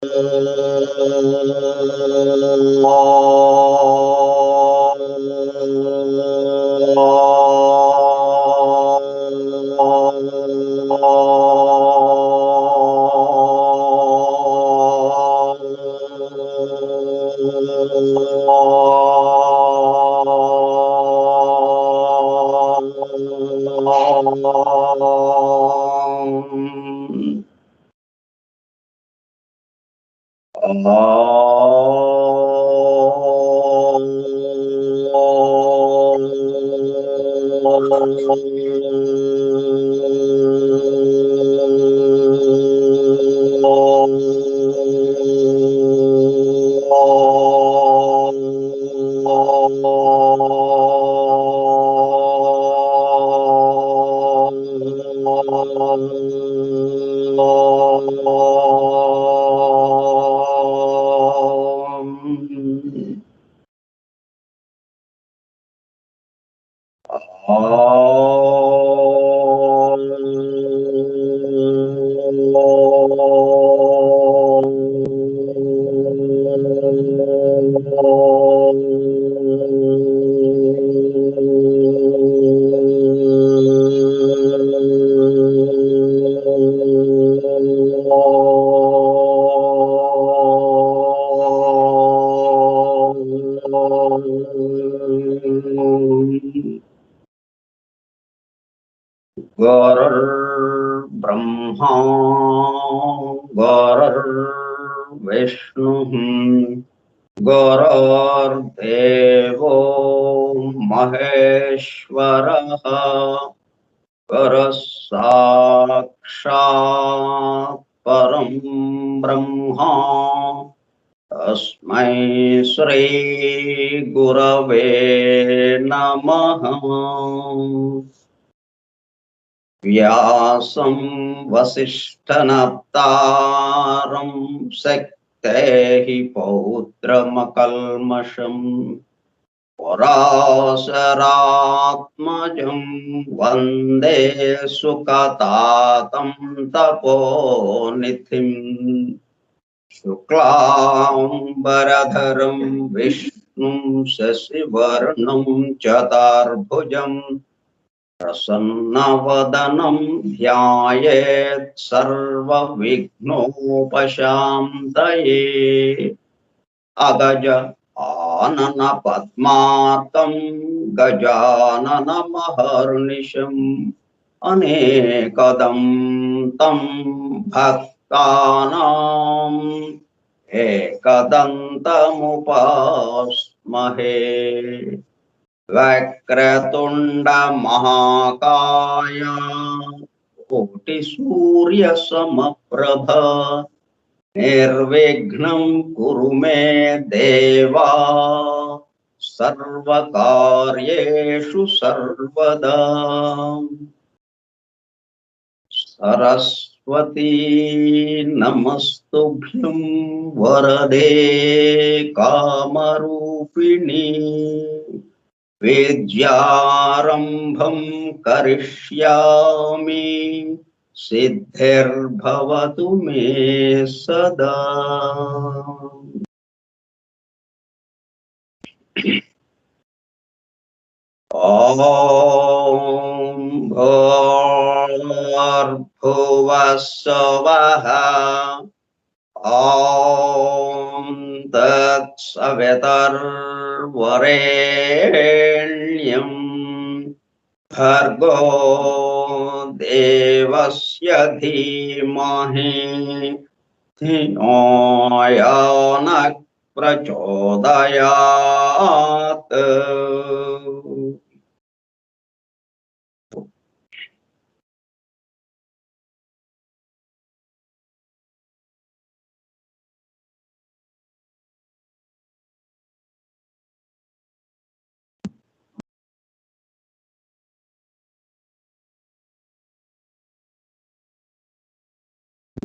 गुरुर्ब्रह्मा गुरुर्विष्णुः गुरुर्देवो महेश्वरः गुरुः साक्षात् परं ब्रह्मा तस्मै श्री गुरवे नमः। व्यासं वसिष्ठनप्तारं शक्तेः पौत्रमकल्मषम् पराशरात्मजं वन्दे सुकतातं तपोनिधिम् शुक्लाम्बरधरं विष्णुं शशिवर्णं चतुर्भुजम् प्रसन्नवदनं ध्यायेत् सर्वविघ्नोपशान्तये। अगज आनन पद्मार्कं गजाननमहर्निशम् अनेकदं तं भक्तानाम् एकदन्तमुपास्महे। वक्रतुंड महाकाय कोटिसूर्य समप्रभ निर्विघ्नं कुरु मे देवा सर्वकार्येषु सर्वदा। सरस्वती नमस्तुभ्यं वरदे कामरूपिणी विद्यारंभं करिष्यामि सिद्धिर्भवतु मे सदा। ॐ भूर्भुवः स्वः ॐ तत्सवितुर्वरेण्यं भर्गो देवस्य धीमहि धियो यो नः प्रचोदयात्।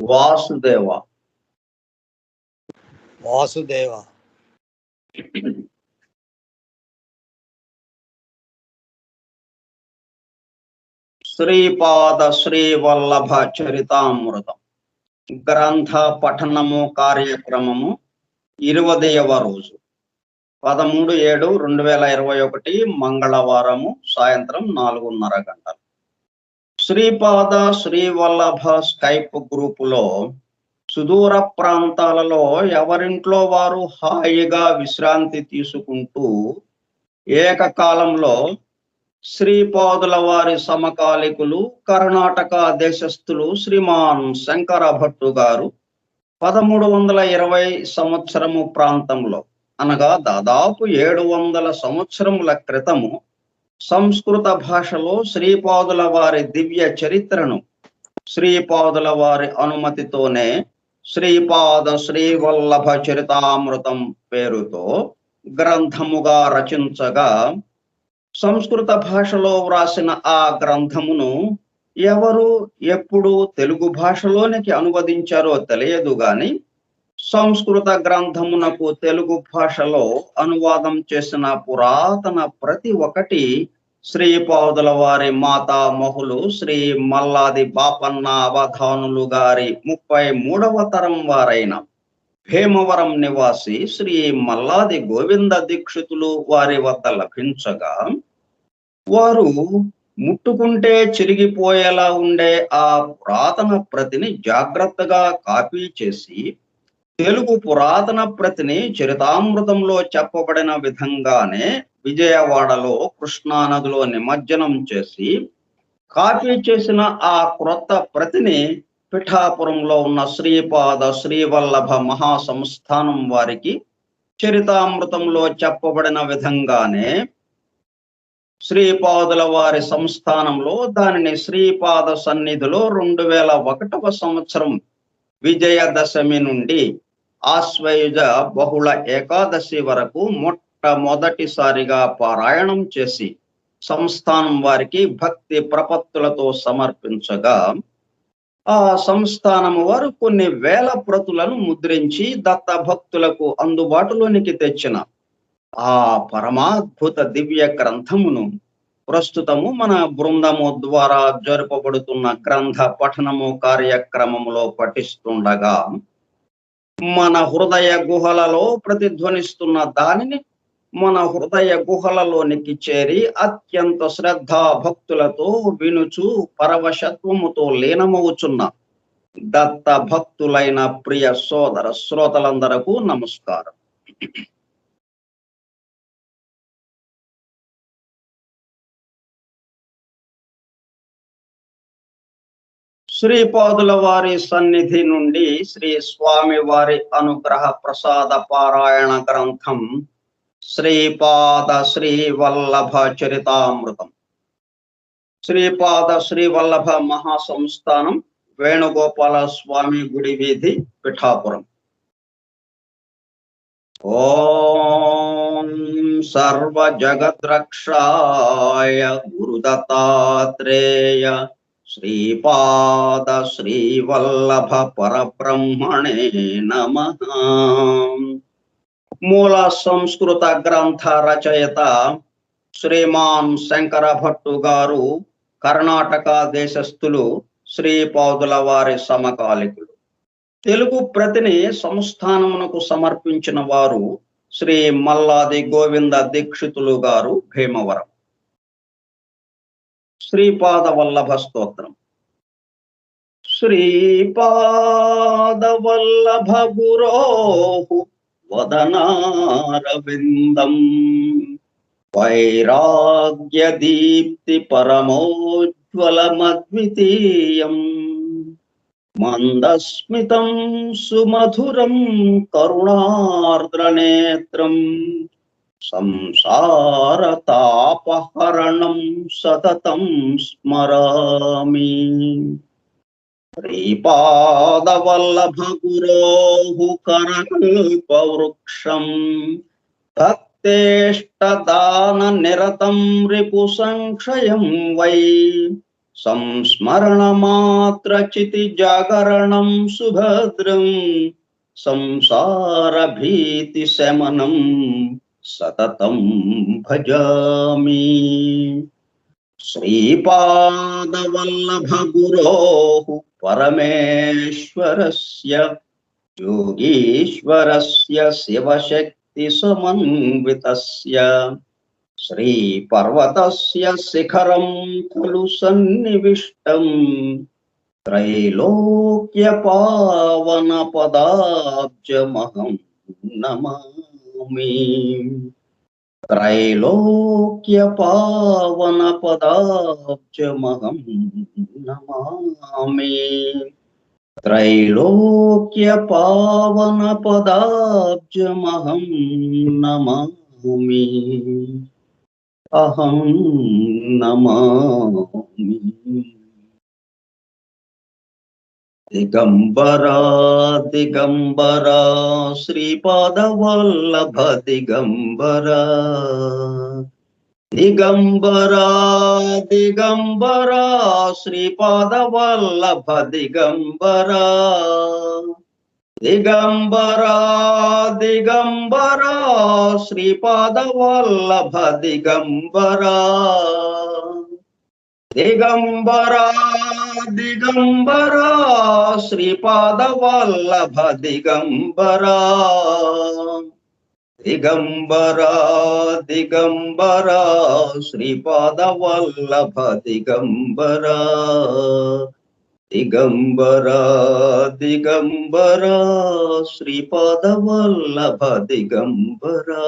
वासुदेव वासुदेव श्रीपाद श्रीवल्लभ चरितामृतम् గ్రంథ పఠనము కార్యక్రమము 20వ రోజు 13/7/2021 మంగళవారము సాయంత్రం 4:30 గంటలు. శ్రీపాద శ్రీవల్లభ స్కైప్ గ్రూపులో సుదూర ప్రాంతాలలో ఎవరింట్లో వారు హాయిగా విశ్రాంతి తీసుకుంటూ ఏకకాలంలో శ్రీపాదుల వారి సమకాలికులు కర్ణాటక దేశస్థులు శ్రీమాన్ శంకర భట్టు గారు 1320 సంవత్సరము ప్రాంతంలో అనగా దాదాపు 700 సంవత్సరముల క్రితము సంస్కృత భాషలో శ్రీపాదుల వారి దివ్య చరిత్రను శ్రీపాదుల వారి అనుమతితోనే శ్రీపాద శ్రీవల్లభ చరితామృతం పేరుతో గ్రంథముగా రచించగా సంస్కృత భాషలో వ్రాసిన ఆ గ్రంథమును ఎవరు ఎప్పుడు తెలుగు భాషలోనికి అనువదించారో తెలియదు గాని సంస్కృత గ్రంథమునకు తెలుగు భాషలో అనువాదం చేసిన పురాతన ప్రతి ఒక్కటి శ్రీపాదుల వారి మాతామహులు శ్రీ మల్లాది బాపన్న అవధానులు గారి 33వ తరం వారైన భీమవరం నివాసి శ్రీ మల్లాది గోవింద దీక్షితులు వారి వద్ద లభించగా వారు ముట్టుకుంటే చిరిగిపోయేలా ఉండే ఆ పురాతన ప్రతిని జాగ్రత్తగా కాపీ చేసి తెలుగు పురాతన ప్రతిని చరితామృతంలో చెప్పబడిన విధంగానే విజయవాడలో కృష్ణానదిలో నిమజ్జనం చేసి కాపీ చేసిన ఆ క్రొత్త ప్రతిని పిఠాపురంలో ఉన్న శ్రీపాద శ్రీవల్లభ మహాసంస్థానం వారికి చరితామృతంలో చెప్పబడిన విధంగానే శ్రీపాదుల వారి సంస్థానంలో దానిని శ్రీపాద సన్నిధిలో 2001వ సంవత్సరం విజయదశమి నుండి ఆశ్వయుజ బహుళ ఏకాదశి వరకు మొట్టమొదటిసారిగా పారాయణం చేసి సంస్థానం వారికి భక్తి ప్రపత్తులతో సమర్పించగా ఆ సంస్థానము వారు కొన్ని వేల ప్రతులను ముద్రించి దత్త భక్తులకు అందుబాటులోనికి తెచ్చిన ఆ పరమాద్భుత దివ్య గ్రంథమును ప్రస్తుతము మన బృందము ద్వారా జరుపబడుతున్న గ్రంథ పఠనము కార్యక్రమములో పఠిస్తుండగా మన హృదయ గుహలలో ప్రతిధ్వనిస్తున్న దానిని మన హృదయ గుహలలోనికి చేరి అత్యంత శ్రద్ధా భక్తులతో వినుచు పరవశత్వముతో లీనమవుచున్న దత్త భక్తులైన ప్రియ సోదర శ్రోతలందరకు నమస్కారం. శ్రీపాదుల వారి సన్నిధి నుండి శ్రీ స్వామి వారి అనుగ్రహ ప్రసాద పారాయణ గ్రంథం శ్రీపాద శ్రీవల్లభ చరితామృతం. శ్రీపాద శ్రీవల్లభ మహాసంస్థానం వేణుగోపాల స్వామి గుడి వీధి పిఠాపురం. ఓం సర్వ జగద్రక్షాయ గురుదత్తాత్రేయ శ్రీపాద శ్రీవల్లభ పరబ్రహ్మణే నమః. మూల సంస్కృత గ్రంథ రచయిత శ్రీమాన్ శంకర భట్టు గారు కర్ణాటక దేశస్థులు, శ్రీపాదుల వారి సమకాలికులు. తెలుగు ప్రతిని సంస్థానమునకు సమర్పించిన వారు శ్రీ మల్లాది గోవింద దీక్షితులు గారు, భీమవరం. శ్రీపాద వల్లభ స్తోత్రం. శ్రీపాద వల్లభ గురోః వదనారవిందం వైరాగ్య దీప్తి పరమోజ్వలమద్వితీయం మందస్మితం సుమధురం కరుణార్ద్రనేత్రం సంసారతాపహరణం సతతం స్మరామి. శ్రీపాదవల్లభ గురోః కరకల్పవృక్షం భక్తేష్టదాన నిరతం రిపు సంక్షయం వై సంస్మరణమాత్ర చితి జాగరణం సుభద్రం సంసార భీతి శమనం సతతం భజామి. శ్రీపాదవల్లభ గురోః పరమేశ్వరస్య యోగీశ్వరస్య శివశక్తి సమన్వితస్య శ్రీపర్వతస్య శిఖరం ఖలు సన్నివిష్టం త్రైలోక్య పావన పదాబ్జమహం నమామి. త్రైలోక్య పావన పదాబ్జమహం నమామి. త్రైలోక్య పావన పదాబ్జమహం నమామి. అహం నమామి. దిగంబరా దిగంబరా శ్రీపాదవల్లభ దిగంబరా. దిగంబరా దిగంబరా శ్రీపాదవల్లభ దిగంబరా. దిగంబరా దిగంబరా శ్రీపాదవల్లభ దిగంబరా. దిగంబరా దిగంబరా శ్రీపాదవల్లభ దిగంబరా. దిగంబరా దిగంబరా శ్రీపాదవల్లభ దిగంబరా. దిగంబరా దిగంబరా శ్రీపాదవల్లభ దిగంబరా.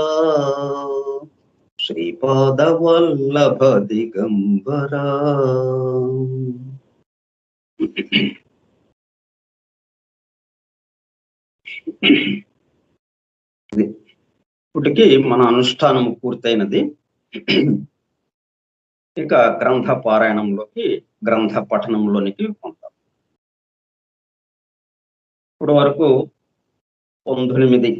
శ్రీపాదవల్లభ దిగంబరా. ఇప్పటికి మన అనుష్ఠానం పూర్తయినది. ఇక గ్రంథ పారాయణంలోకి, గ్రంథ పఠనంలోనికి పొందాం. ఇప్పటి వరకు 19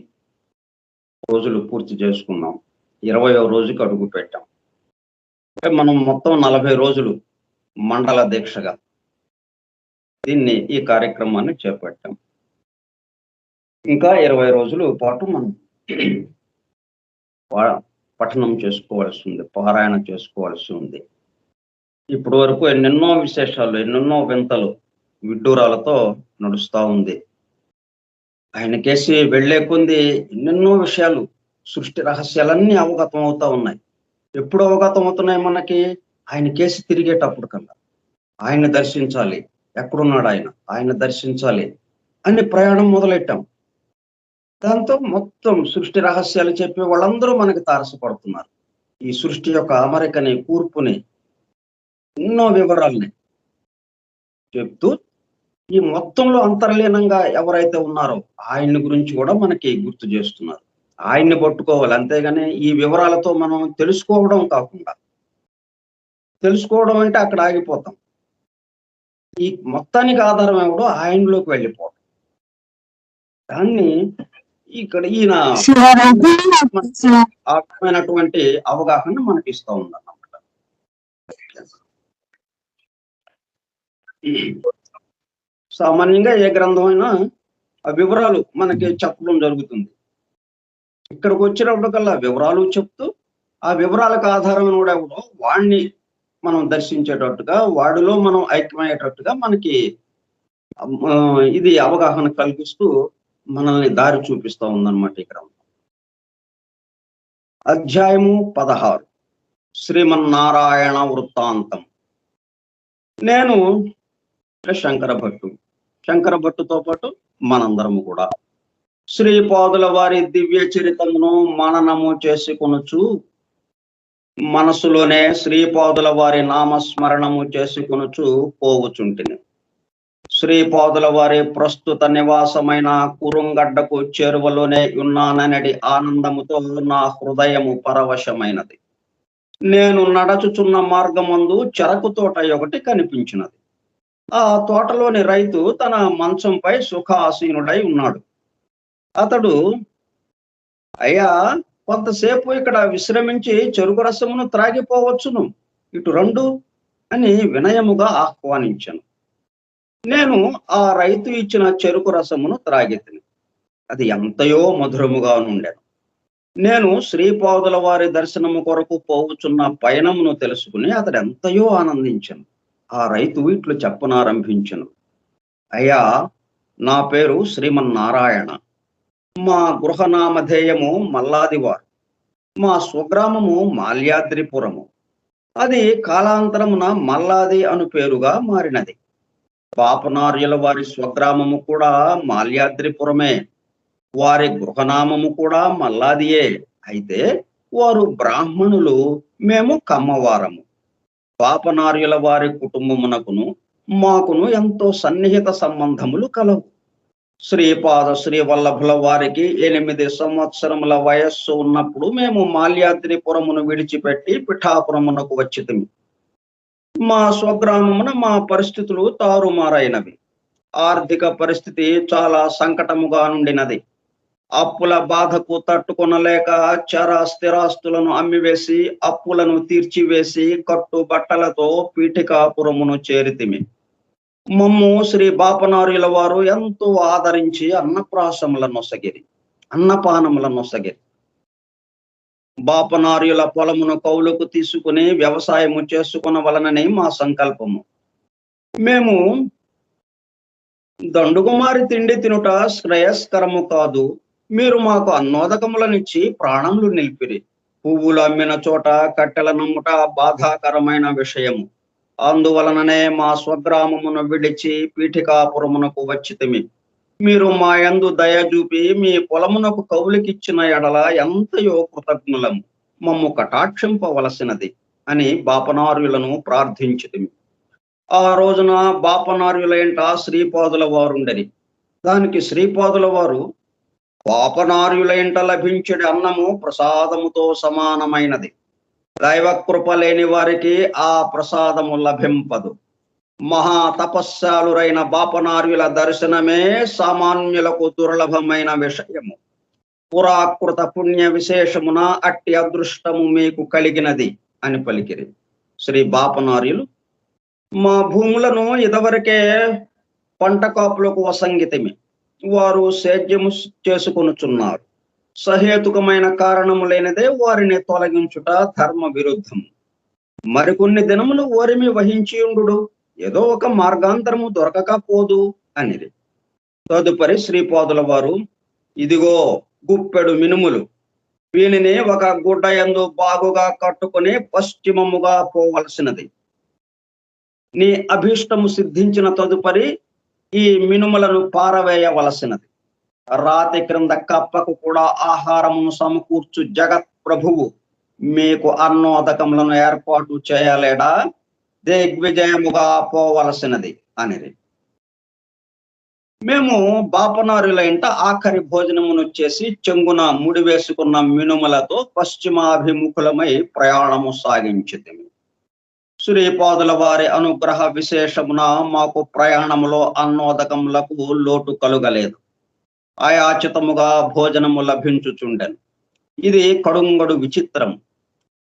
రోజులు పూర్తి చేసుకున్నాం. 20వ రోజుకి అడుగు పెట్టాం. మనం మొత్తం 40 రోజులు మండల దీక్షగా ఈ కార్యక్రమాన్ని చేపట్టాం. ఇంకా 20 రోజుల పాటు మనం పఠనం చేసుకోవాల్సి ఉంది, పారాయణ చేసుకోవాల్సి ఉంది. ఇప్పటి వరకు ఎన్నెన్నో విశేషాలు, ఎన్నెన్నో వింతలు విడ్డూరాలతో నడుస్తూ ఉంది. ఆయనకేసి వెళ్లే కొంది ఎన్నెన్నో విషయాలు, సృష్టి రహస్యాలన్నీ అవగతం అవుతా ఉన్నాయి. ఎప్పుడు అవగతం అవుతున్నాయి మనకి? ఆయన కేసి తిరిగేటప్పుడు కల్లా ఆయన్ని దర్శించాలి, ఎక్కడున్నాడు ఆయన దర్శించాలి అని ప్రయాణం మొదలెట్టాం. దాంతో మొత్తం సృష్టి రహస్యాలు చెప్పే వాళ్ళందరూ మనకి తారసపడుతున్నారు. ఈ సృష్టి యొక్క అమరికని, కూర్పుని, ఎన్నో వివరాలని చెప్తూ ఈ మొత్తంలో అంతర్లీనంగా ఎవరైతే ఉన్నారో ఆయన్ని గురించి కూడా మనకి గుర్తు చేస్తున్నారు. ఆయన్ని పట్టుకోవాలి, అంతేగాని ఈ వివరాలతో మనం తెలుసుకోవడం కాకుండా, తెలుసుకోవడం అంటే అక్కడ ఆగిపోతాం. ఈ మొత్తానికి ఆధారం ఎవడో ఆయనలోకి వెళ్ళిపోవడం. దాన్ని ఇక్కడ ఈయన ఆత్మైనటువంటి అవగాహన మనకి ఇస్తూ ఉందన్నమాట. సామాన్యంగా ఏ గ్రంథం అయినా ఆ వివరాలు మనకి చెప్పడం జరుగుతుంది. ఇక్కడికి వచ్చినప్పటికల్లా వివరాలు చెప్తూ, ఆ వివరాలకు ఆధారమైన కూడా ఎవడో వాడిని మనం దర్శించేటట్టుగా, వాడిలో మనం ఐక్యమయ్యేటట్టుగా మనకి ఇది అవగాహన కల్పిస్తూ మనల్ని దారి చూపిస్తూ ఉందన్నమాట ఈ గ్రంథం. అధ్యాయము 16 శ్రీమన్నారాయణ వృత్తాంతం. నేను శంకర భట్టుతో పాటు మనందరము కూడా శ్రీపాదుల వారి దివ్య చరితమును మననము చేసుకొనుచు మనసులోనే శ్రీపాదుల వారి నామస్మరణము చేసుకొనుచు పోవుచుంటిని. శ్రీపాదుల వారి ప్రస్తుత నివాసమైన కురుంగడ్డకు చేరువలోనే ఉన్నాననడి ఆనందముతో నా హృదయము పరవశమైనది. నేను నడచుచున్న మార్గమందు చెరకు తోట ఒకటి కనిపించినది. ఆ తోటలోని రైతు తన మంచంపై సుఖాసీనుడై ఉన్నాడు. అతడు, అయ్యా, కొంతసేపు ఇక్కడ విశ్రమించి చెరుకు రసమును త్రాగిపోవచ్చును, ఇటు రండు అని వినయముగా ఆహ్వానించాను. నేను ఆ రైతు ఇచ్చిన చెరుకు రసమును త్రాగితిని. అది ఎంతయో మధురముగా నుండెను. నేను శ్రీపాదుల వారి దర్శనము కొరకు పోవుచున్న పయనమును తెలుసుకుని అతడు ఎంతయో ఆనందించను. ఆ రైతు ఇట్లు చెప్పనారంభించను. అయ్యా, నా పేరు శ్రీమన్నారాయణ. మా గృహనామధేయము మల్లాదివారు. మా స్వగ్రామము మాల్యాద్రిపురము. అది కాలాంతరమున మల్లాది అను పేరుగా మారినది. పాపనార్యుల వారి స్వగ్రామము కూడా మాల్యాద్రిపురమే. వారి గృహనామము కూడా మల్లాదియే. అయితే వారు బ్రాహ్మణులు, మేము కమ్మవారము. పాపనార్యుల వారి కుటుంబమునకును మాకును ఎంతో సన్నిహిత సంబంధములు కలవు. శ్రీపాద శ్రీవల్లభుల వారికి 8 సంవత్సరముల వయస్సు ఉన్నప్పుడు మేము మాల్యాద్రిపురమును విడిచిపెట్టి పిఠాపురమునకు వచ్చితిమి. మా స్వగ్రామమున మా పరిస్థితులు తారుమారైనవి. ఆర్థిక పరిస్థితి చాలా సంకటముగా నుండినది. అప్పుల బాధకు తట్టుకొనలేక స్థిరాస్తులను అమ్మివేసి అప్పులను తీర్చివేసి కట్టు బట్టలతో పీఠికాపురమును చేరితిమి. మమ్ము శ్రీ బాపనార్యుల వారు ఎంతో ఆదరించి అన్నపానముల నొసగిరి. బాపనార్యుల పొలమును కౌలుకు తీసుకుని వ్యవసాయము చేసుకునవలనని మా సంకల్పము. మేము దండుగుమారి తిండి తినుట శ్రేయస్కరము కాదు. మీరు మాకు అన్నోదకములనిచ్చి ప్రాణములు నిలిపిరి. పువ్వులు అమ్మిన చోట కట్టెల నమ్ముట బాధాకరమైన విషయము. అందువలననే మా స్వగ్రామమును విడిచి పీఠికాపురమునకు వచ్చితిమి. మీరు మా యందు దయ చూపి మీ పొలమునకు కౌలికిచ్చిన ఎడల ఎంతయో కృతజ్ఞులము. మమ్ము కటాక్షింపవలసినది అని బాపనార్యులను ప్రార్థించితిమి. ఆ రోజున బాపనార్యుల ఇంట శ్రీపాదుల వారుండెని. దానికి శ్రీపాదుల వారు, పాపనార్యుల ఇంట లభించడి అన్నము ప్రసాదముతో సమానమైనది. దైవకృప లేని వారికి ఆ ప్రసాదము లభింపదు. మహా తపస్సాలురైన బాపనార్యుల దర్శనమే సామాన్యులకు దుర్లభమైన విషయము. పురాకృత పుణ్య విశేషమున అట్టి అదృష్టము మీకు కలిగినది అని పలికిరి. శ్రీ బాపనార్యులు, మా భూములను ఇదివరకే పంట కాపులకు వసంగితిమి. వారు సేద్యము చేసుకొనుచున్నారు. సహేతుకమైన కారణము లేనిదే వారిని తొలగించుట ధర్మ విరుద్ధము. మరికొన్ని దినములు ఓరిమి వహించి ఉండు, ఏదో ఒక మార్గాంతరము దొరకకపోదు అనిది. తదుపరి శ్రీపాదుల వారు, ఇదిగో గుప్పెడు మినుములు. వీనిని ఒక గుడ్డ యందు బాగుగా కట్టుకుని పశ్చిమముగా పోవలసినది. నీ అభీష్టము సిద్ధించిన తదుపరి ఈ మినుములను పారవేయవలసినది. రాతి క్రింద కప్పకు కూడా ఆహారమును సమకూర్చు జగత్ ప్రభువు మీకు అన్నోదకములను ఏర్పాటు చేయలేడా? దిగ్విజయముగా పోవలసినది అనిది. మేము బాపనార్యుల ఇంట ఆఖరి భోజనమును చేసి చెంగున ముడి వేసుకున్న మినుములతో పశ్చిమాభిముఖులమై ప్రయాణము సాగించితిమి. శ్రీపాదుల వారి అనుగ్రహ విశేషమున మాకు ప్రయాణములో అన్నోదకములకు లోటు కలుగలేదు. అయాచితముగా భోజనము లభించుచుండెను. ఇది కడుంగడు విచిత్రం.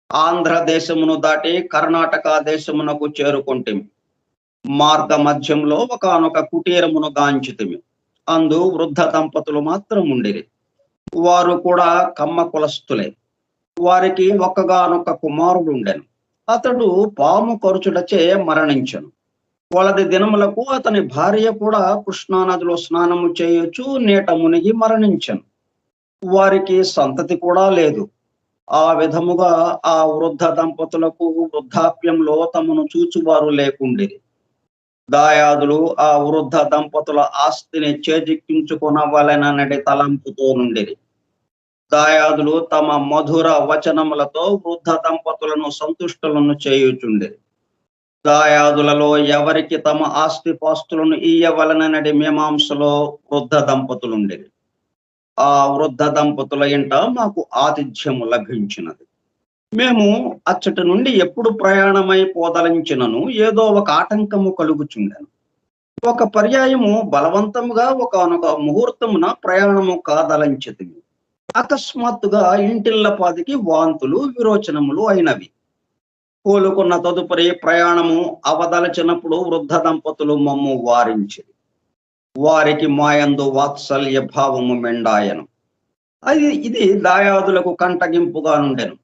ఆంధ్రదేశమును దాటి కర్ణాటక దేశమునకు చేరుకుంటిమి. మార్గ మధ్యంలో ఒకనొక కుటీరమును గాంచితిమి. అందు వృద్ధ దంపతులు మాత్రం ఉండిరి. వారు కూడా కమ్మ కులస్థులే. వారికి ఒక్కగానొక కుమారుడు ఉండెను. అతడు పాము కరుచుటచే మరణించెను. కొలది దినములకు అతని భార్య కూడా కృష్ణానదిలో స్నానము చేయొచ్చు నీట మునిగి మరణించెను. వారికి సంతతి కూడా లేదు. ఆ విధముగా ఆ వృద్ధ దంపతులకు వృద్ధాప్యంలో తమను చూచువారు లేకుండిరి. దాయాదులు ఆ వృద్ధ దంపతుల ఆస్తిని చేజిక్కించుకొనవలెననడి తలంపుతో నుండిరి. దాయాదులు తమ మధుర వచనములతో వృద్ధ దంపతులను సంతుష్టులను చేయుచుండిరి. దాయాదులలో ఎవరికి తమ ఆస్తిపాస్తులను ఇయ్యవలననడి మీమాంసలో వృద్ధ దంపతులుండిరి. ఆ వృద్ధ దంపతుల ఇంట మాకు ఆతిథ్యము లభించినది. మేము అచ్చటి నుండి ఎప్పుడు ప్రయాణమై పోదలించినను ఏదో ఒక ఆటంకము కలుగుచుండెను. ఒక పర్యాయము బలవంతముగా ఒకనొక ముహూర్తమున ప్రయాణము కాదలంచితిమి. అకస్మాత్తుగా ఇంటిల్లపాదికి వాంతులు విరోచనములు అయినవి. కోలుకున్న తదుపరి ప్రయాణము అవదలచినప్పుడు వృద్ధ దంపతులు మమ్ము వారించిరి. వారికి మాయందు వాత్సల్య భావము మెండాయను. ఇది దాయాదులకు కంటగింపుగా నుండెను.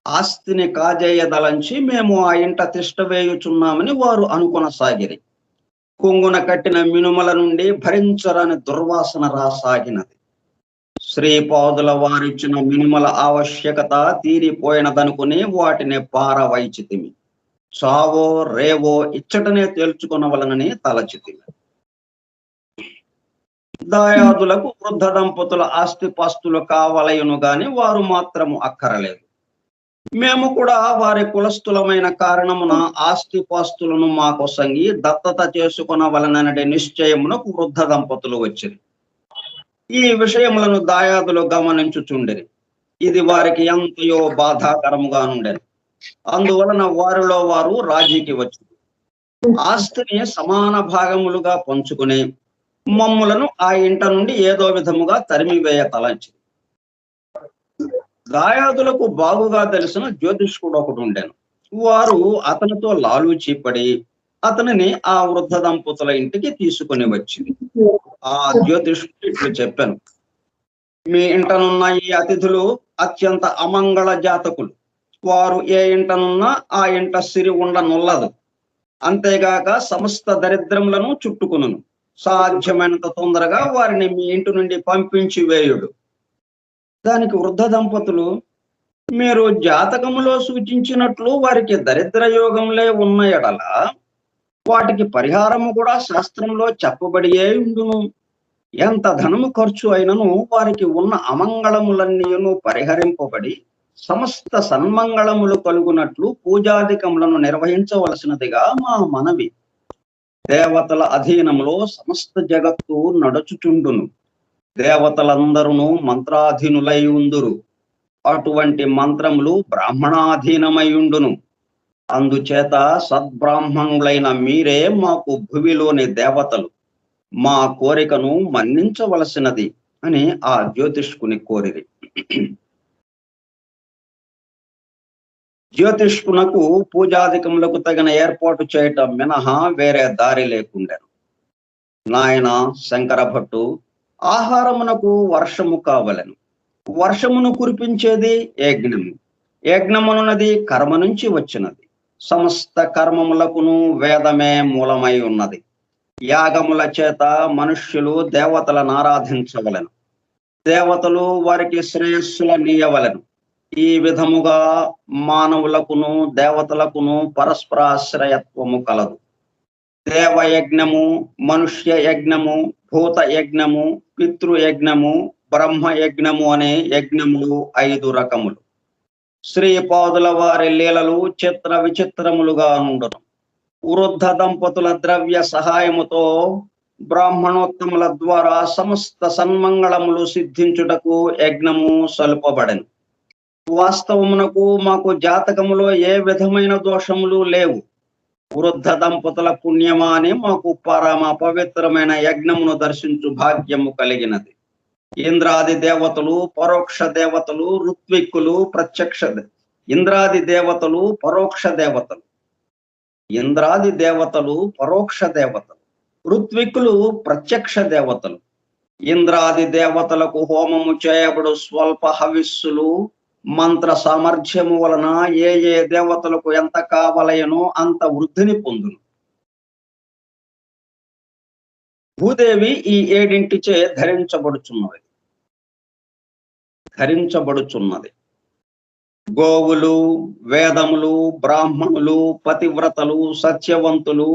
ఆస్తిని కాజేయదలంచి మేము ఆ ఇంట తిష్ట వేయుచున్నామని వారు అనుకొనసాగిరి. కొంగున కట్టిన మినుమల నుండి భరించరాని దుర్వాసన రాసాగినది. శ్రీపాదుల వారిచ్చిన మినుమల ఆవశ్యకత తీరిపోయినదనుకుని వాటిని పారవైచితిమి. చావో రేవో ఇచ్చటనే తేల్చుకొనవలనని తలచితిమి. దాయాదులకు వృద్ధ దంపతుల ఆస్తిపాస్తులు కావలయును గాని వారు మాత్రము అక్కరలేదు. మేము కూడా వారి కులస్థులమైన కారణమున ఆస్తిపాస్తులను మాకొసంగి దత్తత చేసుకొనవలననే నిశ్చయమునకు వృద్ధ దంపతులు వచ్చిరి. ఈ విషయములను దాయాదులు గమనించుచుండిరి. ఇది వారికి ఎంతయో బాధాకరముగా నుండెను. అందువలన వారిలో వారు రాజీకి వచ్చి ఆస్తిని సమాన భాగములుగా పంచుకుని మమ్ములను ఆ ఇంట నుండి ఏదో విధముగా తరిమివేయ తలంచి. దాయాదులకు బాగుగా తెలిసిన జ్యోతిష్కుడు ఒకడు ఉండెను. వారు అతనితో లాలూచీపడి అతనిని ఆ వృద్ధ దంపతుల ఇంటికి తీసుకుని వచ్చింది. ఆ జ్యోతిష్కుడు ఇట్లు చెప్పాను, మీ ఇంటనున్న ఈ అతిథులు అత్యంత అమంగళ జాతకులు. వారు ఏ ఇంటనున్నా ఆ ఇంట సిరి ఉండనుల్లదు. అంతేగాక సమస్త దరిద్రములను చుట్టుకును. సాధ్యమైనంత తొందరగా వారిని మీ ఇంటి నుండి పంపించి వేయుడు. దానికి వృద్ధ దంపతులు, మీరు జాతకములో సూచించినట్లు వారికి దరిద్ర యోగంలే ఉన్న ఎడల వాటికి పరిహారము కూడా శాస్త్రంలో చెప్పబడియే ఉండును. ఎంత ధనము ఖర్చు అయినను వారికి ఉన్న అమంగళములన్నీను పరిహరింపబడి సమస్త సన్మంగళములు కలుగునట్లు పూజాధికములను నిర్వహించవలసినదిగా మా మనవి. దేవతల అధీనములో సమస్త జగత్తు నడుచుచుండును. దేవతలందరూ మంత్రాధీనులై ఉందురు. అటువంటి మంత్రములు బ్రాహ్మణాధీనమై ఉండును. అందుచేత సద్బ్రాహ్మణులైన మీరే మాకు భువిలోని దేవతలు. మా కోరికను మన్నించవలసినది అని ఆ జ్యోతిష్కుని కోరిరి. జ్యోతిష్కునకు పూజాధికములకు తగిన ఏర్పాటు చేయటం మినహా వేరే దారి లేకుండెను. నాయన శంకర భట్టు, ఆహారమునకు వర్షము కావలెను. వర్షమును కురిపించేది యజ్ఞము. యజ్ఞమునున్నది కర్మ నుంచి వచ్చినది. సమస్త కర్మములకును వేదమే మూలమై ఉన్నది. యాగముల చేత మనుష్యులు దేవతలను ఆరాధించవలెను. దేవతలు వారికి శ్రేయస్సులనీయవలెను. ఈ విధముగా మానవులకును దేవతలకును పరస్పరాశ్రయత్వము కలదు. దేవయజ్ఞము, మనుష్య యజ్ఞము, భూత యజ్ఞము, పితృయజ్ఞము, బ్రహ్మయజ్ఞము అనే యజ్ఞములు 5 రకములు. శ్రీపాదుల వారి లీలలు చిత్ర విచిత్రములుగా నుండును. వృద్ధ దంపతుల ద్రవ్య సహాయముతో బ్రాహ్మణోత్తముల ద్వారా సమస్త సన్మంగళములు సిద్ధించుటకు యజ్ఞము సలుపబడెను. వాస్తవమునకు మాకు జాతకములో ఏ విధమైన దోషములు లేవు. వృద్ధ దంపతుల పుణ్యమాని మాకు పరమ పవిత్రమైన యజ్ఞమును దర్శించు భాగ్యము కలిగినది. ఇంద్రాది దేవతలు, పరోక్ష దేవతలు, ఋత్విక్కులు, ఇంద్రాది దేవతలు పరోక్ష దేవతలు, ఇంద్రాది దేవతలు పరోక్ష దేవతలు, ఋత్విక్కులు ప్రత్యక్ష దేవతలు. ఇంద్రాది దేవతలకు హోమము చేయబడు స్వల్ప హవిస్సులు మంత్ర సామర్థ్యము వలన ఏ ఏ దేవతలకు ఎంత కావలయనో అంత వృద్ధిని పొందును. భూదేవి ఈ 7 ధరించబడుచున్నది. గోవులు, వేదములు, బ్రాహ్మణులు, పతివ్రతలు, సత్యవంతులు,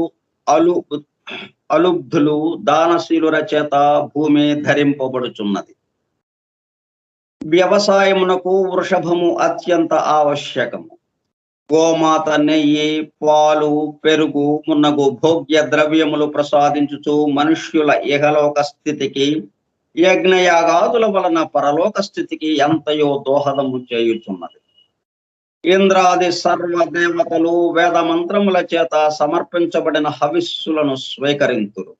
అలుబ్ధులు, దానశీలుర చేత భూమి ధరింపబడుచున్నది. వ్యవసాయమునకు వృషభము అత్యంత ఆవశ్యకము. గోమాత నెయ్యి, పాలు, పెరుగు మున్నగు భోగ్య ద్రవ్యములు ప్రసాదించుచు మనుష్యుల ఇహలోక స్థితికి, యజ్ఞయాగాదుల వలన పరలోక స్థితికి ఎంతయో దోహదము చేయుచున్నది. ఇంద్రాది సర్వ దేవతలు వేద మంత్రముల చేత సమర్పించబడిన హవిస్సులను స్వీకరింతురు.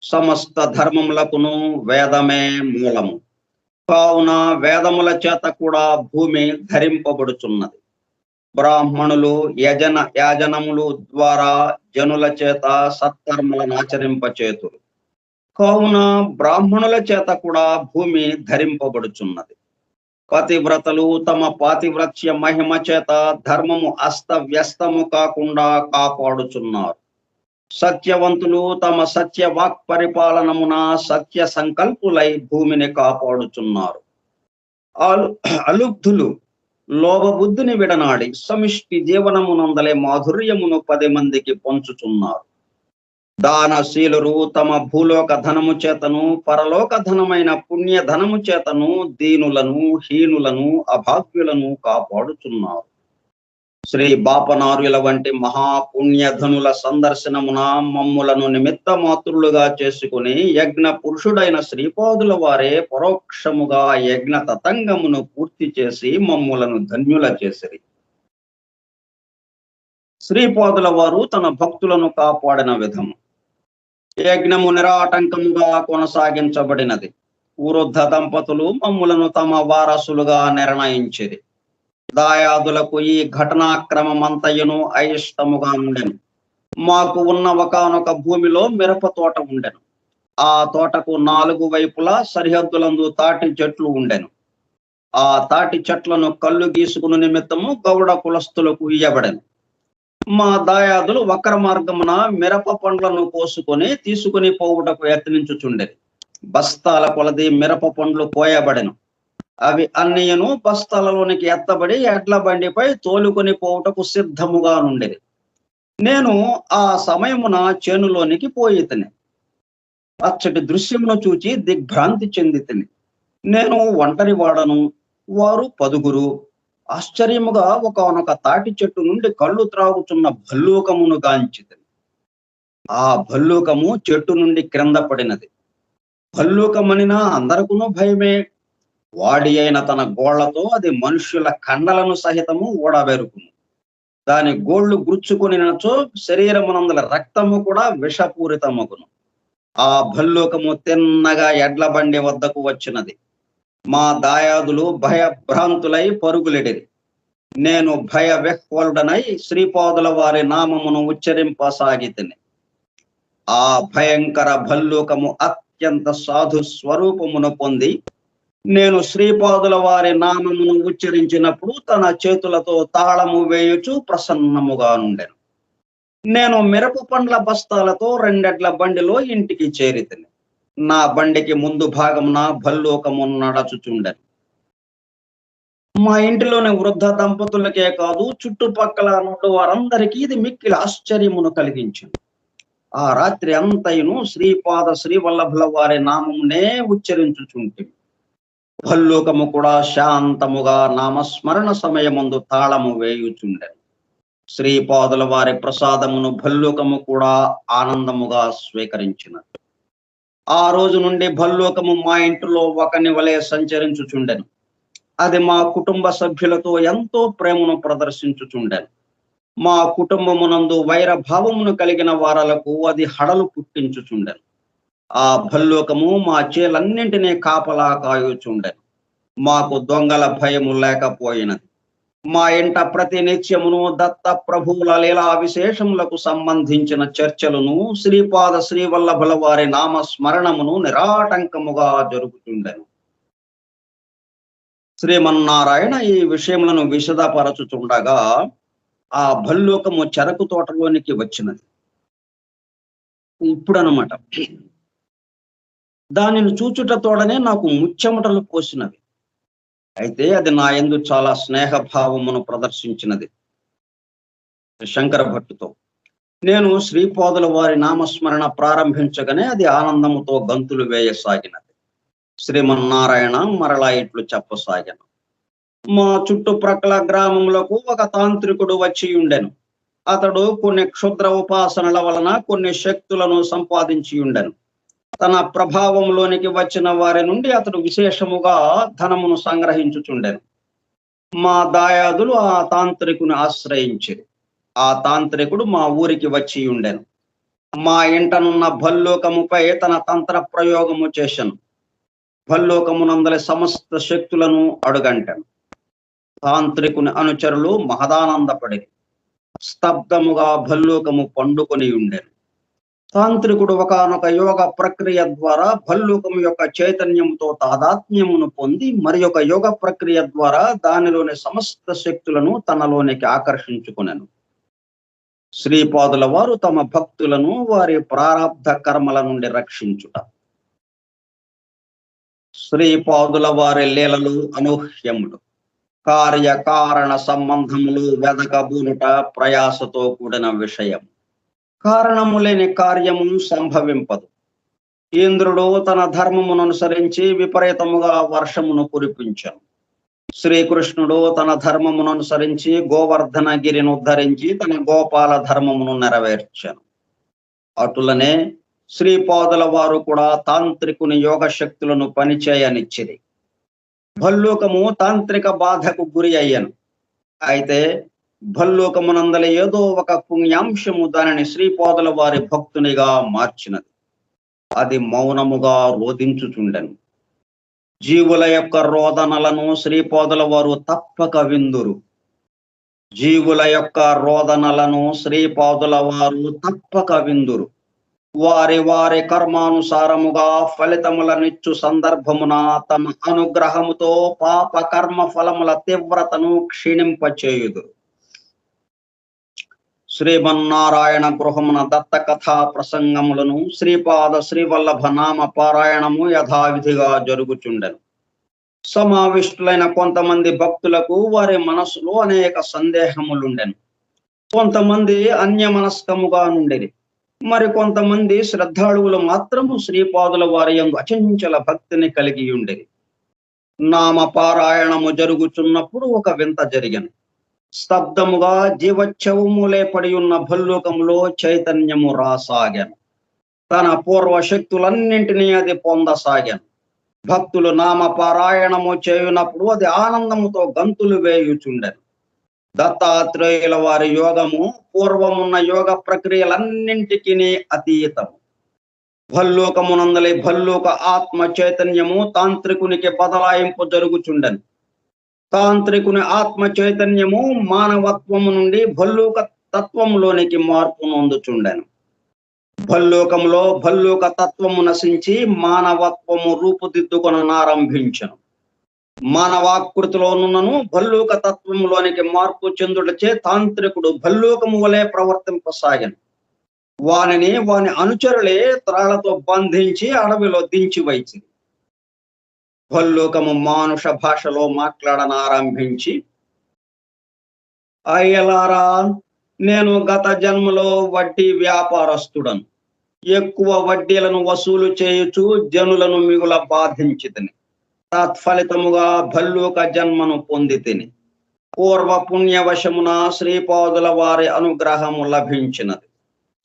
సమస్త ధర్మములకును వేదమే మూలము. కావున వేదముల చేత కూడా భూమి ధరింపబడుచున్నది. బ్రాహ్మణులు యాజనములు ద్వారా జనుల చేత సత్కర్మలను ఆచరింపచేతురు. కావున బ్రాహ్మణుల చేత కూడా భూమి ధరింపబడుచున్నది. పతివ్రతలు తమ పాతివ్రత్య మహిమ చేత ధర్మము అస్తవ్యస్తము కాకుండా కాపాడుచున్నారు. సత్యవంతులు తమ సత్య వాక్ పరిపాలనమున సత్య సంకల్పులై భూమిని కాపాడుచున్నారు. అలుబ్ధులు లోభబుద్ధిని విడనాడి సమిష్టి జీవనమునందలే మాధుర్యమును 10 మందికి పంచుచున్నారు. దానశీలురు తమ భూలోక ధనము చేతను పరలోక ధనమైన పుణ్య ధనము చేతను దీనులను హీనులను అభాగ్యులను కాపాడుచున్నారు. శ్రీ బాపనార్యుల వంటి మహాపుణ్యధనుల సందర్శనమున మమ్ములను నిమిత్త మాతృలుగా చేసుకుని యజ్ఞ పురుషుడైన శ్రీపాదుల వారే పరోక్షముగా యజ్ఞ తతంగమును పూర్తి చేసి మమ్ములను ధన్యుల చేసిరి. శ్రీపాదుల వారు తన భక్తులను కాపాడిన విధము. యజ్ఞము నిరాటంకముగా కొనసాగించబడినది. వృద్ధ దంపతులు మమ్ములను తమ వారసులుగా నిర్ణయించిరి. దాయాదులకు ఈ ఘటనాక్రమమంతయును అయిష్టముగా ఉండెను. మాకు ఉన్న ఒకనొక భూమిలో మిరప తోట ఉండెను. ఆ తోటకు 4 వైపులా సరిహద్దులందు తాటి చెట్లు ఉండెను. ఆ తాటి చెట్లను కళ్ళు గీసుకుని నిమిత్తము గౌడ కులస్తులకు ఇయ్యబడెను. మా దాయాదులు వక్ర మార్గమున మిరప పండ్లను కోసుకొని తీసుకుని పోవుటకు యత్నించుచుండెను. బస్తాల కొలది మిరప పండ్లు కోయబడెను. అవి అన్నియను బస్తాలలోనికి ఎత్తబడి ఎడ్ల బండిపై తోలుకొని పోవుటకు సిద్ధముగా నుండేది. నేను ఆ సమయమున చేనులోనికి పోయితిని. అచ్చటి దృశ్యమును చూచి దిగ్భ్రాంతి చెందితిని. నేను ఒంటరి వాడను, వారు 10. ఆశ్చర్యముగా ఒకనొక తాటి చెట్టు నుండి కళ్ళు త్రాగుచున్న భల్లూకమును గాంచితిని. ఆ భల్లూకము చెట్టు నుండి క్రింద పడినది. భల్లూకమనినా అందరకును భయమే. వాడి అయిన తన గోళ్లతో అది మనుష్యుల కండలను సహితము ఊడబెరుకును. దాని గోళ్లు గుచ్చుకొనినచో శరీరమునందల రక్తము కూడా విషపూరితమగును. ఆ భల్లూకము తిన్నగా ఎడ్ల బండి వద్దకు వచ్చినది. మా దాయాదులు భయభ్రాంతులై పరుగులెడిరి. నేను భయ విహ్వలుడనై శ్రీపాదుల వారి నామమును ఉచ్చరింపసాగితిని. ఆ భయంకర భల్లూకము అత్యంత సాధు స్వరూపమును పొంది నేను శ్రీపాదుల వారి నామమును ఉచ్చరించినప్పుడు తన చేతులతో తాళము వేయుచు ప్రసన్నముగా నుండెను. నేను మిరప పండ్ల బస్తాలతో 2 ఎడ్ల బండిలో ఇంటికి చేరితిని. నా బండికి ముందు భాగమున భల్లూకము నడచుచుండెను. మా ఇంటిలోని వృద్ధ దంపతులకే కాదు, చుట్టుపక్కల నుండి వారందరికీ ఇది మిక్కిలి ఆశ్చర్యమును కలిగించింది. ఆ రాత్రి అంతయును శ్రీపాద శ్రీవల్లభుల వారి నామమునే ఉచ్చరించుచుంటిమి. భల్లూకము కూడా శాంతముగా నామస్మరణ సమయమందు తాళము వేయుచుండెను. శ్రీపాదుల వారి ప్రసాదమును భల్లూకము కూడా ఆనందముగా స్వీకరించినది. ఆ రోజు నుండి భల్లూకము మా ఇంటిలో ఒకని వలె సంచరించుచుండెను. అది మా కుటుంబ సభ్యులతో ఎంతో ప్రేమను ప్రదర్శించుచుండెను. మా కుటుంబమునందు వైర భావమును కలిగిన వారలకు అది హడలు పుట్టించుచుండెను. ఆ భల్లూకము మా చేలన్నింటినీ కాపలా కాయుచుండెను. మాకు దొంగల భయము లేకపోయినది. మా ఇంట ప్రతి నిత్యమును దత్త ప్రభువుల లీలా విశేషములకు సంబంధించిన చర్చలను శ్రీపాద శ్రీవల్లభుల వారి నామస్మరణమును నిరాటంకముగా జరుగుతుండెను. శ్రీమన్నారాయణ ఈ విషయములను విశదపరచుచుండగా ఆ భల్లూకము చెరకు తోటలోనికి వచ్చినది. ఇప్పుడనమాట దానిని చూచుట తోడనే నాకు ముచ్చెమటలు పోసినవి. అయితే అది నా యందు చాలా స్నేహభావమును ప్రదర్శించినది. శంకర భట్టుతో నేను శ్రీపాదుల వారి నామస్మరణ ప్రారంభించగానే అది ఆనందముతో గంతులు వేయసాగినది. శ్రీమన్నారాయణ మరలా ఇట్లు చెప్పసాగాను. మా చుట్టుప్రక్కల గ్రామములకు ఒక తాంత్రికుడు వచ్చి ఉండెను. అతడు కొన్ని క్షుద్ర ఉపాసనల వలన కొన్ని శక్తులను సంపాదించి ఉండెను. తన ప్రభావంలోనికి వచ్చిన వారి నుండి అతడు విశేషముగా ధనమును సంగ్రహించుచుండెను. మా దాయాదులు ఆ తాంత్రికుని ఆశ్రయించిరి. ఆ తాంత్రికుడు మా ఊరికి వచ్చి ఉండెను. మా ఇంటనున్న భల్లూకముపై తన తంత్ర ప్రయోగము చేశాను. భల్లూకమునందలి సమస్త శక్తులను అడుగంటాను. తాంత్రికుని అనుచరులు మహదానందపడి స్తబ్దముగా భల్లూకము పండుకొని ఉండెను. తాంత్రికుడు ఒకానొక యోగ ప్రక్రియ ద్వారా భల్లూకం యొక్క చైతన్యంతో తాదాత్మ్యమును పొంది మరి ఒక యోగ ప్రక్రియ ద్వారా దానిలోని సమస్త శక్తులను తనలోనికి ఆకర్షించుకునెను. శ్రీపాదుల వారు తమ భక్తులను వారి ప్రారబ్ధ కర్మల నుండి రక్షించుట. శ్రీపాదుల వారి లీలలు అనూహ్యములు. కార్యకారణ సంబంధములు వెదకబూనుట ప్రయాసతో కూడిన విషయం. కారణము లేని కార్యము సంభవింపదు. ఇంద్రుడు తన ధర్మమును అనుసరించి విపరీతముగా వర్షమును కురిపించను. శ్రీకృష్ణుడు తన ధర్మమును అనుసరించి గోవర్ధనగిరిని ఉద్ధరించి తన గోపాల ధర్మమును నెరవేర్చను. అటులనే శ్రీపాదుల వారు కూడా తాంత్రికుని యోగ శక్తులను పనిచేయనిచ్చిరి. భల్లూకము తాంత్రిక బాధకు గురి అయ్యను. అయితే భల్లూకమునందలి ఏదో ఒక పుణ్యాంశము దానిని శ్రీపాదుల వారి భక్తునిగా మార్చినది. అది మౌనముగా రోధించుచుండెను. జీవుల యొక్క రోదనలను శ్రీపాదుల వారు తప్పక విందురు. జీవుల యొక్క రోదనలను శ్రీపాదుల వారు తప్పక విందురు. వారి వారి కర్మానుసారముగా ఫలితములనిచ్చు సందర్భమున తమ అనుగ్రహముతో పాప కర్మ ఫలముల తీవ్రతను క్షీణింపచేయుదురు. శ్రీమన్నారాయణ గృహమున దత్త కథా ప్రసంగములను శ్రీపాద శ్రీవల్లభ నామ పారాయణము యథావిధిగా జరుగుచుండెను. సమావిష్టులైన కొంతమంది భక్తులకు వారి మనసులో అనేక సందేహములుండెను. కొంతమంది అన్యమనస్కముగా నుండిరి. మరి కొంతమంది శ్రద్ధాళువులు మాత్రము శ్రీపాదుల వారి యందు అచంచల భక్తిని కలిగి ఉండేది. నామ పారాయణము జరుగుచున్నప్పుడు ఒక వింత జరిగెను. స్తబ్దముగా జీవచ్చవములే పడి ఉన్న భల్లూకములో చైతన్యము రాసాగాను. తన పూర్వ శక్తులన్నింటినీ అది పొందసాగాను. భక్తులు నామ పారాయణము చేయునప్పుడు అది ఆనందముతో గంతులు వేయుచుండెను. దత్తాత్రేయుల వారి యోగము పూర్వమున్న యోగ ప్రక్రియలన్నింటికి అతీతము. భల్లూకమునందలి భల్లూక ఆత్మ చైతన్యము తాంత్రికునికి బదలాయింపు జరుగుచుండెను. తాంత్రికుని ఆత్మ చైతన్యము మానవత్వము నుండి భల్లూక తత్వములోనికి మార్పు నొందుచుండెను. భల్లూకములో భల్లూక తత్వము నశించి మానవత్వము రూపుదిద్దుకొనారంభించెను. మానవాకృతిలోనున్నను భల్లూక తత్వములోనికి మార్పు చెందుటచే తాంత్రికుడు భల్లూకము వలె ప్రవర్తింపసాగను. వాని అనుచరులే త్రాళ్లతో బంధించి అడవిలో దించి వైచి భల్లూకము మానుష భాషలో మాట్లాడనారంభించి, అయ్యలారా, నేను గత జన్మలో వడ్డీ వ్యాపారస్తుడను. ఎక్కువ వడ్డీలను వసూలు చేయుచు జనులను మిగుల బాధించితిని. తత్ఫలితముగా భల్లూక జన్మను పొందితిని. పూర్వ పుణ్యవశమున శ్రీపాదుల వారి అనుగ్రహము లభించినది.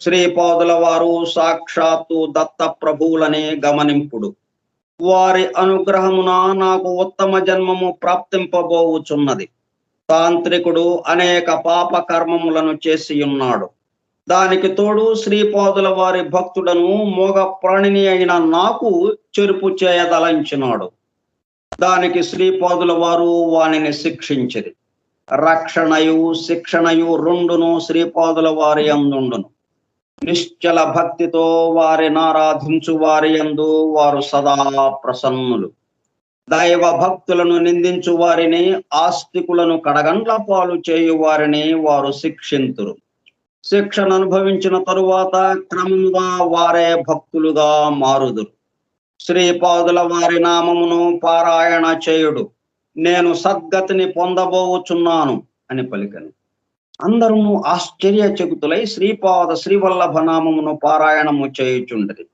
శ్రీపాదుల వారు సాక్షాత్తు దత్త ప్రభువులనే గమనింపుడు. వారి అనుగ్రహమున నాకు ఉత్తమ జన్మము ప్రాప్తింపబోవుచున్నది. తాంత్రికుడు అనేక పాప కర్మములను చేసి ఉన్నాడు. దానికి తోడు శ్రీపాదుల వారి భక్తుడను మోగ ప్రాణిని అయిన నాకు చెరుపు చేయదలంచినాడు. దానికి శ్రీపాదుల వారు వానిని శిక్షించిరి. రక్షణయు శిక్షణయు రెండును శ్రీపాదుల వారి యందుండును. నిశ్చల భక్తితో వారిని ఆరాధించు వారి యందు వారు సదా ప్రసన్నులు. దైవ భక్తులను నిందించు వారిని, ఆస్తికులను కడగండ్ల పాలు చేయు వారిని వారు శిక్షింతురు. శిక్షను అనుభవించిన తరువాత క్రమముగా వారే భక్తులుగా మారుదురు. శ్రీపాదుల వారి నామమును పారాయణ చేయుడు, నేను సద్గతిని పొందబోచున్నాను అని పలికను. అందరూ ఆశ్చర్యచకితులై శ్రీపాద శ్రీవల్లభ నామమును పారాయణము చేయుచుండరి.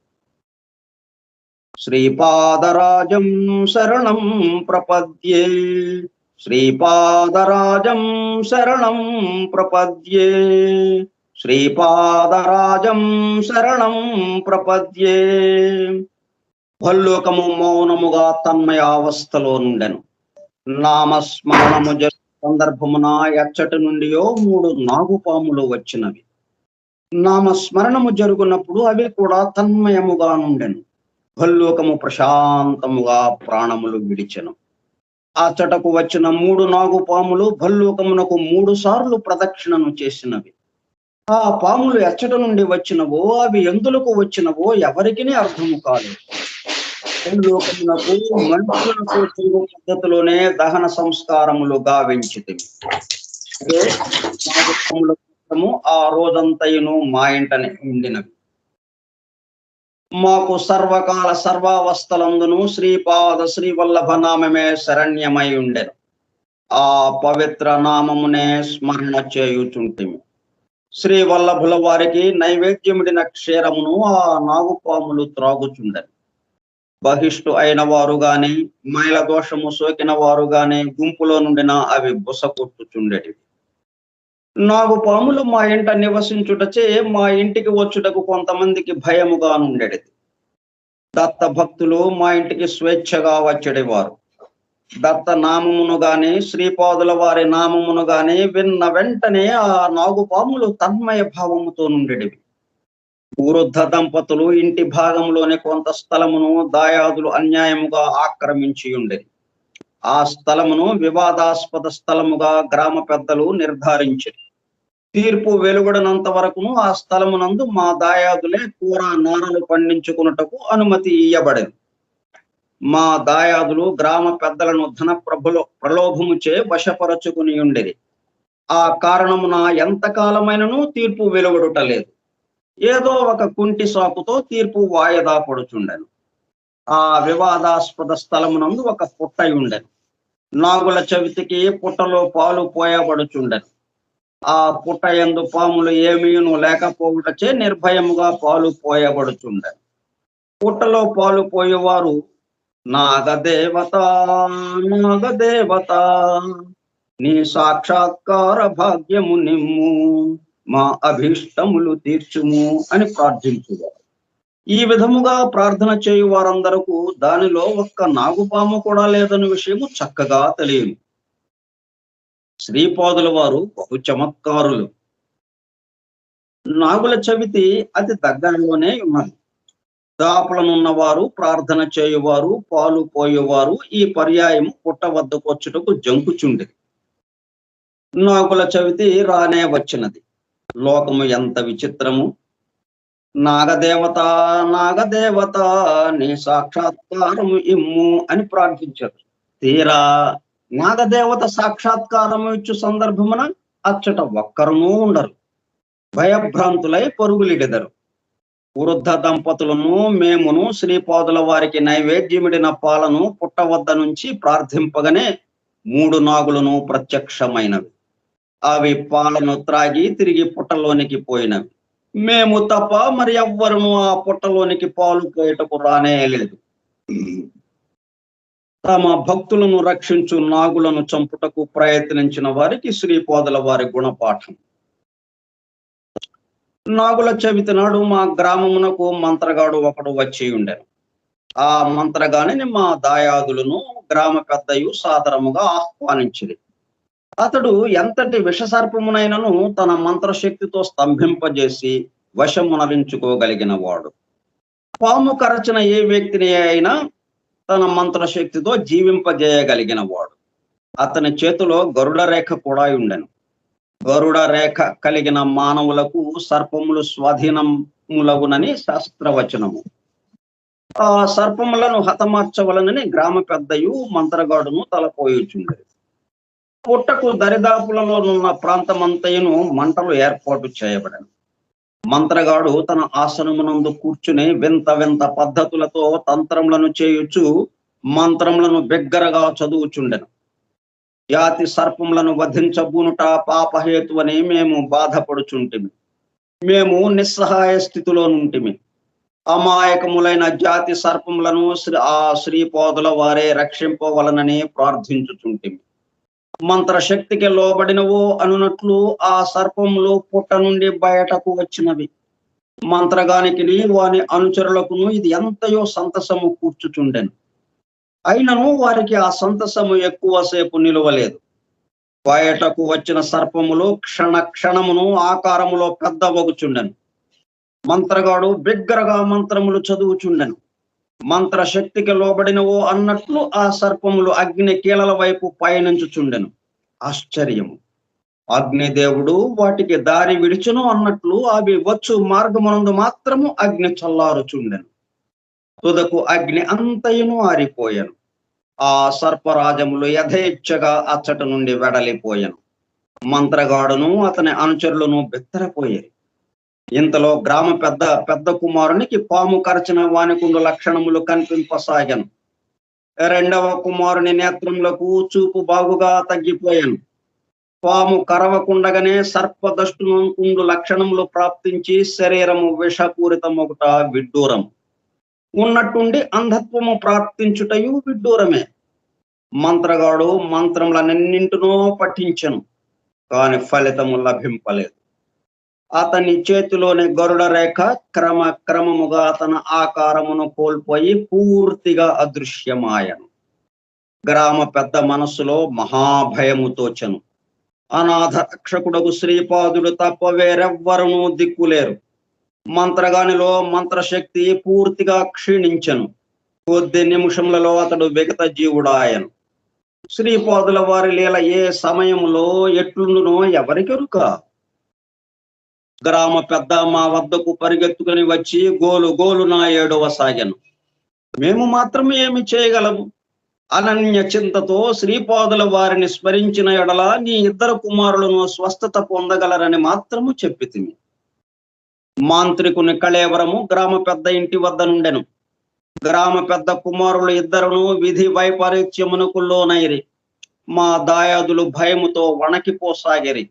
శ్రీపాదరాజం శరణం ప్రపద్యే, శ్రీపాదరాజం శరణం ప్రపద్యే, శ్రీపాదరాజం శరణం ప్రపద్యే. భల్లూకము మౌనముగా తన్మయావస్థలో నుండెను. నామస్మరణము సందర్భమున ఎచ్చటి నుండియో 3 నాగుపాములు వచ్చినవి. నామస్మరణము జరుగునప్పుడు అవి కూడా తన్మయముగా నుండెను. భల్లూకము ప్రశాంతముగా ప్రాణములు విడిచెను. ఆ చటకు వచ్చిన 3 నాగుపాములు భల్లూకమునకు 3 సార్లు ప్రదక్షిణను చేసినవి. ఆ పాములు ఎచ్చట నుండి వచ్చినవో, అవి ఎందులకు వచ్చినవో ఎవరికి అర్థము కాలేదు. లోకమునకు మనుషులకు చెంగు పద్ధతిలోనే దహన సంస్కారములు గావించితివి. అదే ఆ రోజంతయును మా ఇంటనే ఉండినవి. మాకు సర్వకాల సర్వావస్థలందును శ్రీపాద శ్రీవల్లభ నామమే శరణ్యమై ఉండెను. ఆ పవిత్ర నామమునే స్మరణ చేయుచుంటిమి. శ్రీ వల్లభుల వారికి నైవేద్యముడిన క్షీరమును ఆ నాగుపాములు త్రాగుచుండెను. బహిష్టు అయిన వారు గాని, మైల దోషము సోకిన వారు గాని గుంపులో నుండిన అవి బుసకొట్టుచుండెటివి. నాగుపాములు మా ఇంట నివసించుటచే మా ఇంటికి వచ్చుటకు కొంతమందికి భయముగా నుండెడిది. దత్త భక్తులు మా ఇంటికి స్వేచ్ఛగా వచ్చేవారు. దత్త నామమును గాని, శ్రీపాదుల వారి నామమును గాని విన్న వెంటనే ఆ నాగుపాములు తన్మయ భావముతో నుండెడివి. వృద్ధ దంపతులు ఇంటి భాగంలోని కొంత స్థలమును దాయాదులు అన్యాయముగా ఆక్రమించి ఉండేది. ఆ స్థలమును వివాదాస్పద స్థలముగా గ్రామ పెద్దలు నిర్ధారించారు. తీర్పు వెలువడనంత వరకును ఆ స్థలమునందు మా దాయాదులే కూర నారలు పండించుకున్నటకు అనుమతి ఇయ్యబడేది. మా దాయాదులు గ్రామ పెద్దలను ధన ప్రలోభముచే వశపరచుకుని ఉండేది. ఆ కారణమున ఎంతకాలమైనను తీర్పు వెలువడుటలేదు. ఏదో ఒక కుంటి సాకుతో తీర్పు వాయిదా పడుచుండెను. ఆ వివాదాస్పద స్థలమునందు ఒక పుట్ట ఉండెను. నాగుల చవితికి పుట్టలో పాలు పోయబడుచుండెను. ఆ పుట్ట యందు పాములు ఏమీను లేకపోవుటచే నిర్భయముగా పాలు పోయబడుచుండెను. పుట్టలో పాలు పోయేవారు నాగదేవత నాగదేవత నీ సాక్షాత్కార భాగ్యము నిమ్ము, మా అభీష్టములు తీర్చుము అని ప్రార్థించువారు. ఈ విధముగా ప్రార్థన చేయు వారందరకు దానిలో ఒక్క నాగుపాము కూడా లేదన్న విషయము చక్కగా తెలియదు. శ్రీపాదుల వారు బహు చమత్కారులు. నాగుల చవితి అతి దగ్గరలోనే ఉన్నది. దాపులనున్నవారు, ప్రార్థన చేయువారు, పాలు పోయేవారు ఈ పర్యాయం పుట్ట వద్దకు వచ్చుటకు జంకుచుండేది. నాగుల చవితి రానే వచ్చినది. లోకము ఎంత విచిత్రము! నాగదేవత నాగదేవత నీ సాక్షాత్కారము ఇమ్ము అని ప్రార్థించారు. తీరా నాగదేవత సాక్షాత్కారము ఇచ్చు సందర్భమున అచ్చట ఒక్కరునూ ఉండరు. భయభ్రాంతులై పరుగులిడెదరు. వృద్ధ దంపతులను మేమును శ్రీపాదుల వారికి నైవేద్యమిడిన పాలను పుట్ట వద్ద నుంచి ప్రార్థింపగానే 3 నాగులను ప్రత్యక్షమైనవి. అవి పాలను త్రాగి తిరిగి పుట్టలోనికి పోయినవి. మేము తప్ప మరి ఎవ్వరును ఆ పుట్టలోనికి పాలు పోయటకు రానే లేదు. తమ భక్తులను రక్షించు నాగులను చంపుటకు ప్రయత్నించిన వారికి శ్రీపాదుల వారి గుణపాఠం. నాగుల చవితి నాడు మా గ్రామమునకు మంత్రగాడు ఒకడు వచ్చి ఉండెను. ఆ మంత్రగానిని మా దాయాదులను గ్రామ పెద్దయు సాదరముగా ఆహ్వానించింది. అతడు ఎంతటి విషసర్పమునైనను తన మంత్రశక్తితో స్తంభింపజేసి వశమునరించుకోగలిగిన వాడు. పాము కరచిన ఏ వ్యక్తిని అయినా తన మంత్రశక్తితో జీవింపజేయగలిగిన వాడు. అతని చేతిలో గరుడ రేఖ కూడా ఉండెను. గరుడ రేఖ కలిగిన మానవులకు సర్పములు స్వాధీనములగునని శాస్త్రవచనము. ఆ సర్పములను హతమార్చవలనని గ్రామ పెద్దయు మంత్రగాడును తలపోయుచుండెను. పుట్టకు దరిదాపులలోనున్న ప్రాంతమంతయును మంటలు ఏర్పాటు చేయబడెను. మంత్రగాడు తన ఆసనమునందు కూర్చుని వింత వింత పద్ధతులతో తంత్రములను చేయుచు మంత్రములను బిగ్గరగా చదువుచుండెను. జాతి సర్పములను వధించబూనుట పాపహేతువని మేము బాధపడుచుంటిమి. మేము నిస్సహాయ స్థితిలో నుంటిమి. అమాయకములైన జాతి సర్పములను ఆ శ్రీపాదుల వారే రక్షింపవలనని ప్రార్థించుచుంటిమి. మంత్రశక్తికి లోబడినవో అనునట్లు ఆ సర్పములు పుట్ట నుండి బయటకు వచ్చినవి. మంత్రగానికి వాని అనుచరులకును ఇది ఎంతయో సంతసము కూర్చుచుండెను. అయినను వారికి ఆ సంతసము ఎక్కువసేపు నిలువలేదు. బయటకు వచ్చిన సర్పములు క్షణ క్షణమును ఆకారములో పెద్దవగుచుండెను. మంత్రగాడు బిగ్గరగా మంత్రములు చదువుచుండెను. మంత్రశక్తికి లోబడినవో అన్నట్లు ఆ సర్పములు అగ్ని కీలల వైపు పయనించుచుండెను. ఆశ్చర్యము! అగ్నిదేవుడు వాటికి దారి విడిచును అన్నట్లు అవి వచ్చు మార్గమునందు మాత్రము అగ్ని చల్లారుచుండెను. తుదకు అగ్ని అంతయును ఆరిపోయాను. ఆ సర్పరాజములు యథేచ్ఛగా అచ్చట నుండి వెడలిపోయాను. మంత్రగాడును అతని అనుచరులను బెత్తరపోయారు. ఇంతలో గ్రామ పెద్ద కుమారునికి పాము కరచిన వానికుండు లక్షణములు కనిపింపసాగాను. రెండవ కుమారుని నేత్రములకు చూపు బాగుగా తగ్గిపోయాను. పాము కరవకుండగానే సర్పదష్టునుకుండు లక్షణములు ప్రాప్తించి శరీరము విషపూరితమొకట విడ్డూరం. ఉన్నట్టుండి అంధత్వము ప్రాప్తించుటయు విడ్డూరమే. మంత్రగాడు మంత్రములన్నింటినో పఠించెను, కాని ఫలితము లభింపలేదు. అతని చేతిలోని గరుడ రేఖ క్రమముగా అతని ఆకారమును కోల్పోయి పూర్తిగా అదృశ్యమాయను. గ్రామ పెద్ద మనస్సులో మహాభయము తోచెను. అనాథ రక్షకుడకు శ్రీపాదుడు తప్ప వేరెవ్వరూ దిక్కులేరు. మంత్రగానిలో మంత్రశక్తి పూర్తిగా క్షీణించెను. కొద్ది నిమిషములలో అతడు విగత జీవుడాయను. శ్రీపాదుల వారి లీల ఏ సమయంలో ఎట్లుండునో ఎవరికెరుక. గ్రామ పెద్ద మా వద్దకు పరిగెత్తుకుని వచ్చి గోలున ఏడవసాగాను. మేము మాత్రం ఏమి చేయగలము? అనన్య చింతతో శ్రీపాదుల వారిని స్మరించిన ఎడల నీ ఇద్దరు కుమారులను స్వస్థత పొందగలరని మాత్రము చెప్పితిమి. మాంత్రికుని కళేవరము గ్రామ పెద్ద ఇంటి వద్ద నుండెను. గ్రామ పెద్ద కుమారులు ఇద్దరును విధి వైపరీత్యమునకు లోనైరి. మా దాయాదులు భయముతో వణకిపోసాగిరి.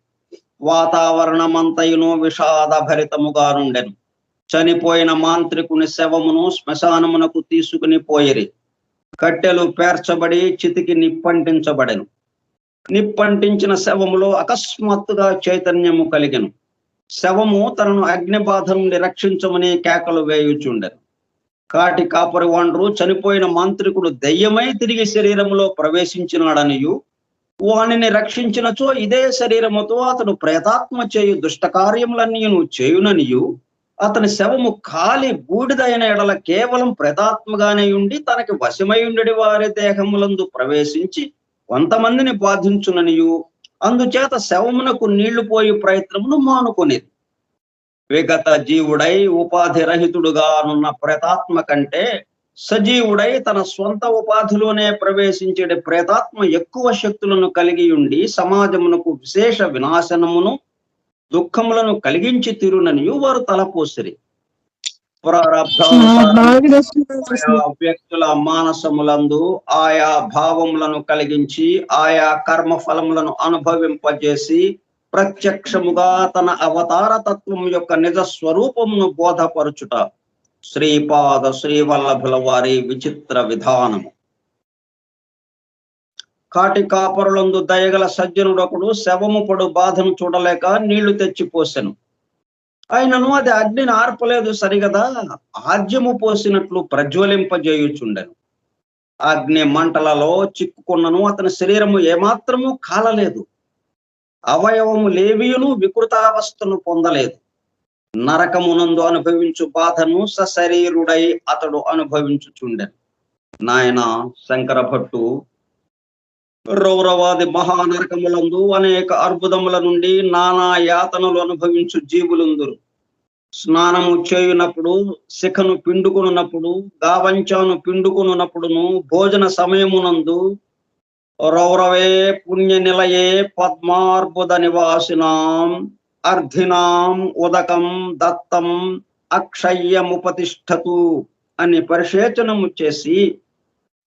వాతావరణమంతయును విషాద భరితముగా నుండెను. చనిపోయిన మాంత్రికుని శవమును శ్మశానమునకు తీసుకుని పోయిరి. కట్టెలు పేర్చబడి చితికి నిప్పంటించబడెను. నిప్పంటించిన శవములో అకస్మాత్తుగా చైతన్యము కలిగెను. శవము తనను అగ్నిబాధ నుండి రక్షించమని కేకలు వేయుచుండెను. కాటి కాపరి వాండ్రు చనిపోయిన మాంత్రికుడు దెయ్యమై తిరిగి శరీరములో ప్రవేశించినాడనియు, వానిని రక్షించినచో ఇదే శరీరముతో అతడు ప్రేతాత్మ చేయు దుష్టకార్యములన్నీను చేయుననియు, అతని శవము కాలి బూడిదైన ఎడల కేవలం ప్రేతాత్మగానే ఉండి తనకి వశమై ఉండడి వారి దేహములందు ప్రవేశించి కొంతమందిని బాధించుననియు, అందుచేత శవమునకు నీళ్లు పోయి ప్రయత్నమును మానుకొనిది. విగత జీవుడై ఉపాధి రహితుడుగా నున్న ప్రేతాత్మ కంటే సజీవుడై తన స్వంత ఉపాధిలోనే ప్రవేశించే ప్రేతాత్మ ఎక్కువ శక్తులను కలిగి ఉండి సమాజమునకు విశేష వినాశనమును దుఃఖములను కలిగించి తీరుననియు వారు తలపోసిరి. వ్యక్తుల మానసములందు ఆయా భావములను కలిగించి ఆయా కర్మ ఫలములను అనుభవింపజేసి ప్రత్యక్షముగా తన అవతార తత్వం యొక్క నిజ స్వరూపమును బోధపరుచుట శ్రీపాద శ్రీవల్లభుల వారి విచిత్ర విధానము. కాటి కాపరులందు దయగల సజ్జనుడొకడు శవము పడు బాధను చూడలేక నీళ్లు తెచ్చిపోసెను. అయినను అది అగ్నిని ఆర్పలేదు సరిగదా, ఆజ్యము పోసినట్లు ప్రజ్వలింపజేయుచుండెను. అగ్ని మంటలలో చిక్కుకున్నను అతని శరీరము ఏమాత్రము కాలలేదు. అవయవము లేవియును వికృతావస్థను పొందలేదు. నరకమునందు అనుభవించు బాధను సశరీరుడై అతడు అనుభవించుచుండెను. నాయన శంకర భట్టు, రౌరవాది మహానరకములందు అనేక అర్బుదముల నుండి నానా యాతనలు అనుభవించు జీవులందురు. స్నానము చేయునప్పుడు, శిఖను పిండుకొనున్నప్పుడు, గావంచాను పిండుకొనున్నప్పుడును, భోజన సమయమునందు రౌరవే పుణ్య నిలయే పద్మార్బుద నివాసినాం అర్ధినాం ఉదకం దత్తం అక్షయ్యముపతిష్ఠతు అని పరిశేచనము చేసి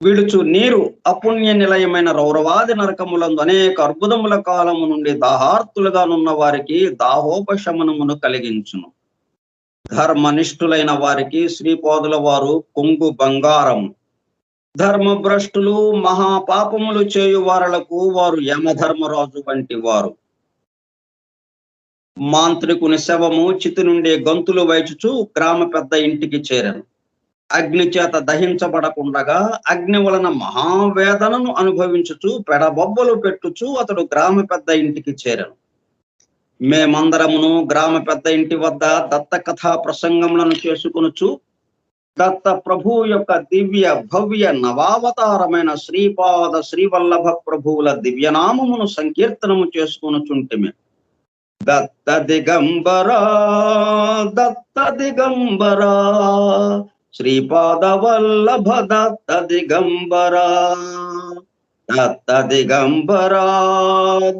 విడుచు నీరు అపుణ్య నిలయమైన రౌరవాది నరకములందు అనేక అర్బుదముల కాలము నుండి దాహార్తులుగా నున్న వారికి దాహోపశమనమును కలిగించును. ధర్మనిష్ఠులైన వారికి శ్రీపాదుల వారు కొంగు బంగారము. ధర్మభ్రష్టులు మహాపాపములు చేయు వారలకు వారు యమధర్మరాజు వంటి వారు. మాంత్రికుని శవము చితి నుండి గంతులు వైచుచు గ్రామ పెద్ద ఇంటికి చేరను. అగ్ని చేత దహించబడకుండగా అగ్ని వలన మహావేదనను అనుభవించుచు పెడబొబ్బలు పెట్టుచు అతడు గ్రామ పెద్ద ఇంటికి చేరను. మేమందరమును గ్రామ పెద్ద ఇంటి వద్ద దత్త కథా ప్రసంగములను చేసుకొనుచు దత్త ప్రభు యొక్క దివ్య భవ్య నవావతారమైన శ్రీపాద శ్రీవల్లభ ప్రభువుల దివ్యనామమును సంకీర్తనము చేసుకొనుచుంటిమి. దత్త దిగంబరా దత్త దిగంబరా శ్రీపాద వల్లభ దత్త దిగంబరా దత్త దిగంబరా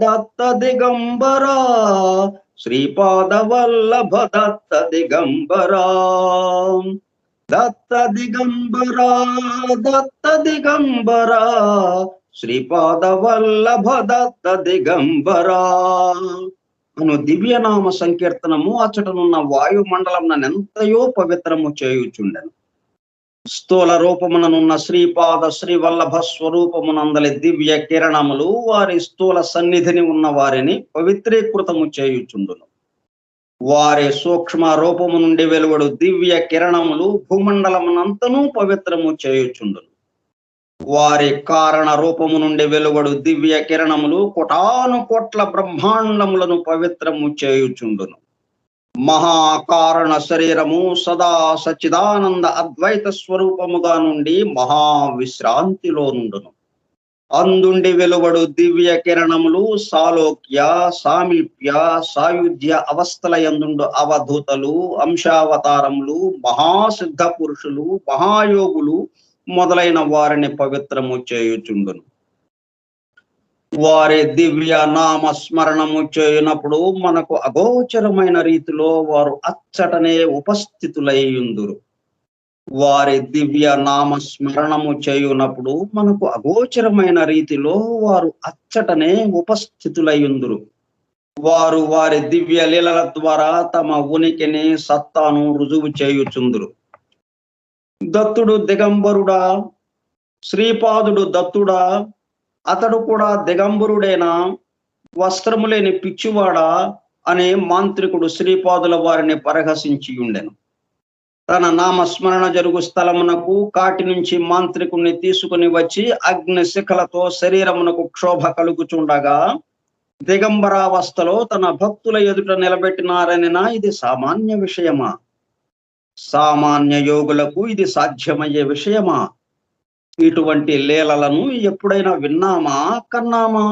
దత్త దిగంబరా శ్రీపాద వల్లభ దత్త దిగంబరా దత్త దిగంబరా దత్త దిగంబరా శ్రీపాద వల్లభ దత్త దిగంబరా అను దివ్యనామ సంకీర్తనము అచ్చటనున్న వాయుమండలం ఎంతయో పవిత్రము చేయుచుండెను. స్థూల రూపముననున్న శ్రీపాద శ్రీవల్లభ స్వరూపమునందలి దివ్య కిరణములు వారి స్థూల సన్నిధిని ఉన్న వారిని పవిత్రీకృతము చేయుచుండును. వారి సూక్ష్మ రూపము నుండి వెలువడు దివ్య కిరణములు భూమండలమునంతనూ పవిత్రము చేయుచుండును. వారి కారణ రూపము నుండి వెలువడు దివ్య కిరణములు కోటాను కోట్ల బ్రహ్మాండములను పవిత్రము చేయుచుండును. మహాకారణ శరీరము సదా సచ్చిదానంద అద్వైత స్వరూపముగా నుండి మహావిశ్రాంతిలో నుండును. అందుండి వెలువడు దివ్య కిరణములు సాలోక్య సామీప్య సాయుధ్య అవస్థల యందుండు అవధూతలు అంశావతారములు మహాసిద్ధ పురుషులు మహాయోగులు మొదలైన వారిని పవిత్రము చేయుచుండును. వారి దివ్య నామస్మరణము చేయునప్పుడు మనకు అగోచరమైన రీతిలో వారు అచ్చటనే ఉపస్థితులయ్యుందురు. వారి దివ్య నామస్మరణము చేయునప్పుడు మనకు అగోచరమైన రీతిలో వారు అచ్చటనే ఉపస్థితులయ్యుందురు. వారు వారి దివ్య లీలల ద్వారా తమ ఉనికిని సత్తాను రుజువు చేయుచుందురు. దత్తుడు దిగంబరుడా, శ్రీపాదుడు దత్తుడా, అతడు కూడా దిగంబరుడేనా, వస్త్రము లేని పిచ్చివాడా అనే మాంత్రికుడు శ్రీపాదుల వారిని పరిహసించి ఉండెను. తన నామస్మరణ జరుగు స్థలమునకు కాటి నుంచి మాంత్రికుణ్ణి తీసుకుని వచ్చి అగ్ని శిఖలతో శరీరమునకు క్షోభ కలుగుచుండగా దిగంబరావస్థలో తన భక్తుల ఎదుట నిలబెట్టినారనినా ఇది సామాన్య విషయమా? సామాన్య యోగులకు ఇది సాధ్యమయ్యే విషయమా? ఇటువంటి లీలలను ఎప్పుడైనా విన్నామా, కన్నామా?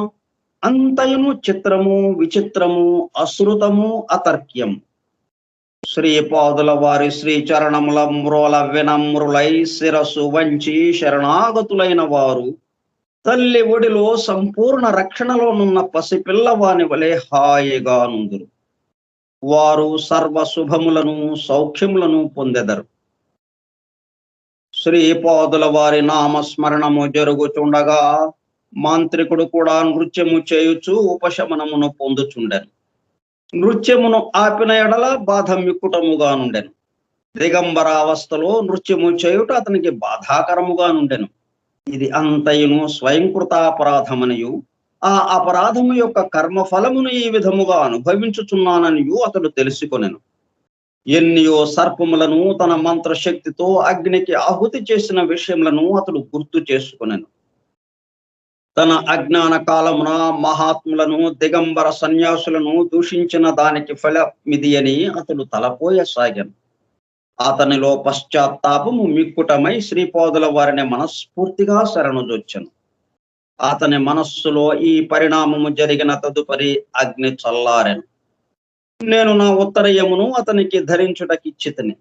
అంతయును చిత్రము, విచిత్రము, అశ్రుతము, అతర్క్యం. శ్రీపాదుల వారి శ్రీచరణముల మ్రోల వినమ్రులై శిరస్సు వంచి శరణాగతులైన వారు తల్లి ఒడిలో సంపూర్ణ రక్షణలోనున్న పసిపిల్లవాని వలె హాయిగా నుందురు. వారు సర్వ శుభములను సౌఖ్యములను పొందెదరు. శ్రీపాదుల వారి నామస్మరణము జరుగుచుండగా మాంత్రికుడు కూడా నృత్యము చేయుచు ఉపశమనమును పొందుచుండెను. నృత్యమును ఆపిన ఎడల బాధ మిక్కుటముగా నుండెను. దిగంబరావస్థలో నృత్యము చేయుట అతనికి బాధాకరముగా నుండెను. ఇది అంతయును స్వయంకృతాపరాధమనియు ఆ అపరాధము యొక్క కర్మఫలమును ఈ విధముగా అనుభవించుచున్నాననియు అతడు తెలుసుకొనెను. ఎన్నియో సర్పములను తన మంత్రశక్తితో అగ్నికి ఆహుతి చేసిన విషయములను అతడు గుర్తు చేసుకొనెను. తన అజ్ఞాన కాలమున మహాత్ములను దిగంబర సన్యాసులను దూషించిన దానికి ఫలమిది అని అతడు తలపోయసాగాను. అతనిలో పశ్చాత్తాపము మిక్కుటమై శ్రీపాదుల వారిని మనస్ఫూర్తిగా శరణుజొచ్చెను. అతని మనస్సులో ఈ పరిణామము జరిగిన తదుపరి అగ్ని చల్లారెను. నేను నా ఉత్తరయమును అతనికి ధరించుటకిచ్చితిని.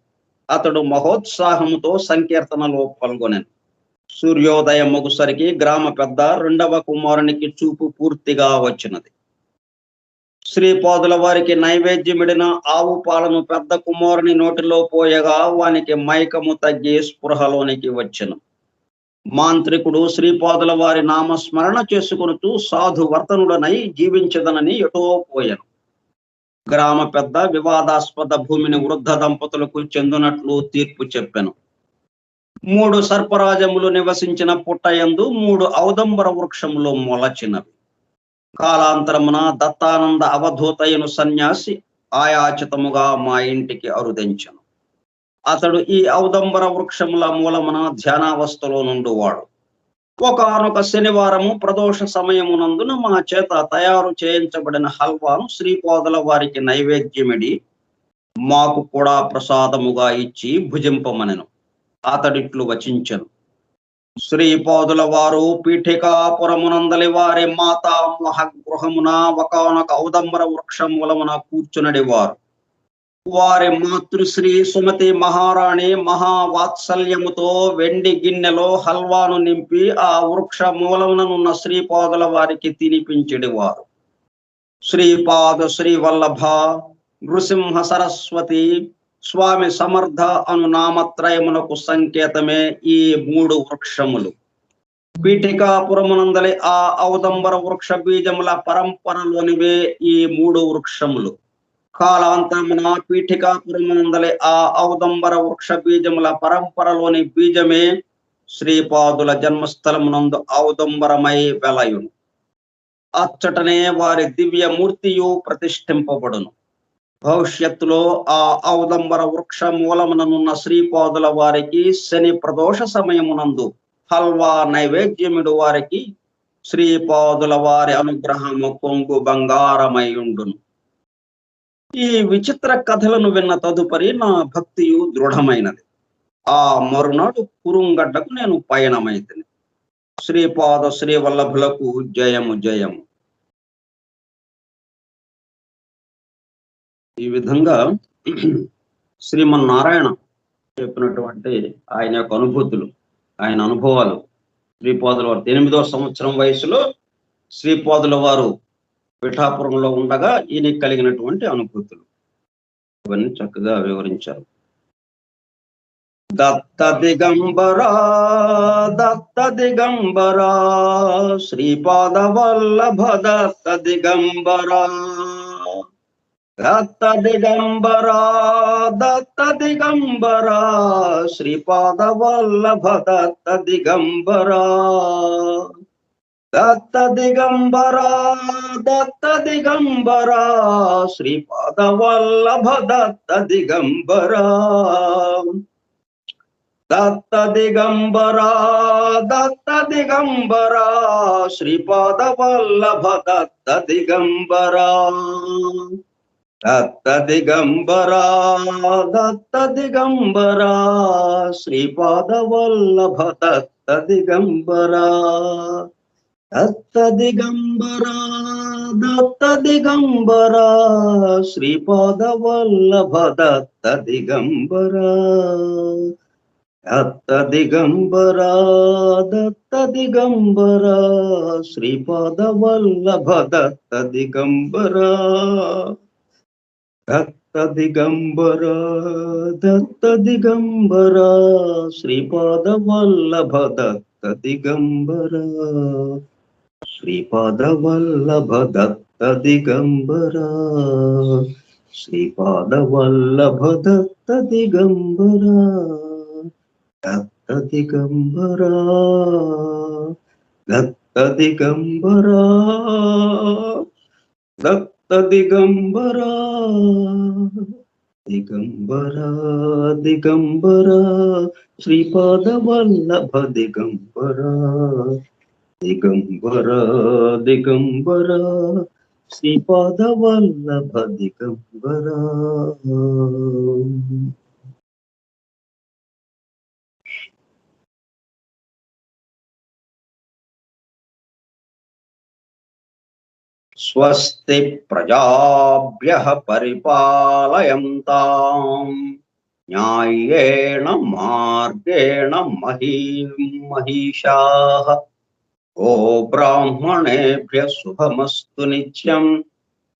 అతడు మహోత్సాహముతో సంకీర్తనలో పాల్గొనెను. సూర్యోదయం ముగుసరికి గ్రామ పెద్ద రెండవ కుమారునికి చూపు పూర్తిగా వచ్చినది. శ్రీపాదుల వారికి నైవేద్యమిడిన ఆవు పాలను పెద్ద కుమారుని నోటిలో పోయగా వానికి మైకము తగ్గి స్పృహలోనికి వచ్చెను. మాంత్రికుడు శ్రీపాదుల వారి నామస్మరణ చేసుకొనుచు సాధు వర్తనుడనై జీవించదనని ఎటో పోయెను. గ్రామ పెద్ద వివాదాస్పద భూమిని వృద్ధ దంపతులకు చెందినట్లు తీర్పు చెప్పెను. 3 సర్పరాజములు నివసించిన పుట్టయందు 3 ఔదంబర వృక్షములు మొలచినవి. కాలాంతరమున దత్తానంద అవధూతయను సన్యాసి ఆయాచితముగా మా ఇంటికి అరుదించెను. అతడు ఈ ఔదంబర వృక్షముల మూలమున ధ్యానావస్థలో నుండువాడు. ఒకానొక శనివారము ప్రదోష సమయమునందున మా చేత తయారు చేయించబడిన హల్వాను శ్రీపాదుల వారికి నైవేద్యమిడి మాకు కూడా ప్రసాదముగా ఇచ్చి భుజింపమనెను. అతడిట్లు వచించెను. శ్రీపాదుల వారు పీఠికాపురమునందలి వారి మాతామహ గృహమున ఒకానొక ఔదంబర వృక్షమూలమున కూర్చునడి వారు. వారి మాతృశ్రీ సుమతి మహారాణి మహావాత్సల్యముతో వెండి గిన్నెలో హల్వాను నింపి ఆ వృక్ష మూలముననున్న శ్రీపాదుల వారికి తినిపించెడి వారు. శ్రీపాద శ్రీవల్లభ, నృసింహ సరస్వతి, స్వామి సమర్థ అను నామత్రయమునకు సంకేతమే ఈ 3 వృక్షములు. పీఠికాపురమునందలి ఆ ఔదంబర వృక్ష బీజముల పరంపరలోనివే ఈ 3 వృక్షములు. కాలాంతరమున పీఠికాపురమునందలి ఆ ఔదంబర వృక్ష బీజముల పరంపరలోని బీజమే శ్రీపాదుల జన్మస్థలమునందు ఔదంబరమై వెలయును. అచ్చటనే వారి దివ్య మూర్తియు ప్రతిష్ఠింపబడును. భవిష్యత్తులో ఆ ఔదంబర వృక్ష మూలముననున్న శ్రీపాదుల వారికి శని ప్రదోష సమయమునందు హల్వా నైవేద్యముడు వారికి శ్రీపాదుల వారి అనుగ్రహము కొంగు బంగారమై ఉండును. ఈ విచిత్ర కథలను విన్న తదుపరి నా భక్తియు దృఢమైనది. ఆ మరునాడు కురుంగడ్డకు నేను పయనమైతిని. శ్రీపాద శ్రీవల్లభులకు జయము జయము. ఈ విధంగా శ్రీమన్నారాయణ చెప్పినటువంటి ఆయన యొక్క అనుభూతులు, ఆయన అనుభవాలు, శ్రీపాదుల వారు 8వ సంవత్సరం వయసులో శ్రీపాదుల వారు పిఠాపురంలో ఉండగా ఈయన కలిగినటువంటి అనుభూతులు ఇవన్నీ చక్కగా వివరించారు. దత్త దిగంబరా దత్త దిగంబరా శ్రీపాద వల్లభ దత్త దిగంబరా దత్త దిగంబరా దత్త దిగంబరా శ్రీపాద వల్లభ దత్త దిగంబరా దత్త దిగంబరా దత్త దిగంబరా శ్రీపాద వల్లభ దత్త దిగంబరా దత్త దిగంబరా దత్త దిగంబరా శ్రీపాద వల్లభ దత్త దిగంబరా దత్త దిగంబరా దత్త దిగంబరా శ్రీపాద వల్లభ దత్త దిగంబరా దత్త దిగంబరా దత్త దిగంబరా శ్రీపాద వల్లభ దత్త దిగంబరా దత్త దిగంబరా దత్త దిగంబరా శ్రీపాద వల్లభ దత్త దిగంబరా దత్త దిగంబరా దత్త దిగంబరా శ్రీపాద వల్లభ దత్త దిగంబరా శ్రీపాద వల్లభ దత్త దిగంబరా శ్రీపాద వల్లభ దత్త దిగంబరా దత్త దిగంబరా దత్త దిగంబరా దత్త దిగంబరా దిగంబరా దిగంబరా శ్రీపాద వల్లభ దిగంబరా దిగంబరా దిగంబరా శ్రీపాద వల్లభ దిగంబరా. స్వస్తి ప్రజాభ్యః పరిపాలయంతాం న్యాయేణ మార్గేణ మహీం మహిషాః. ఓ బ్రాహ్మణేభ్యః శుభమస్తు నిత్యం.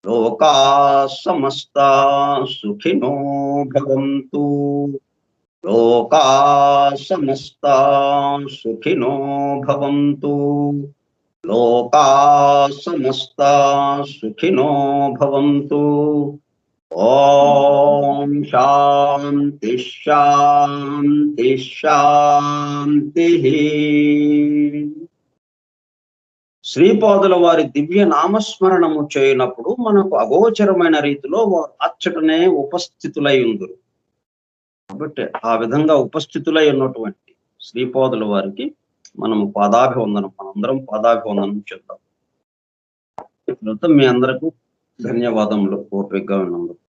లోకాః సమస్తాః సుఖినో భవంతు. లోకాః సమస్తాః సుఖినో భవంతు. లోకాః సమస్తాః సుఖినో భవంతు. ఓం శాంతి శాంతి శాంతి. శ్రీపాదుల వారి దివ్య నామస్మరణము చేయనప్పుడు మనకు అగోచరమైన రీతిలో వారు అచ్చటనే ఉపస్థితులై ఉందురు. కాబట్టి ఆ విధంగా ఉపస్థితులై ఉన్నటువంటి శ్రీపాదుల వారికి మనము పాదాభివందనం, మనందరం పాదాభివందనం చేద్దాం. మీ అందరకు ధన్యవాదములు ఓపికగా ఉన్నందుకు.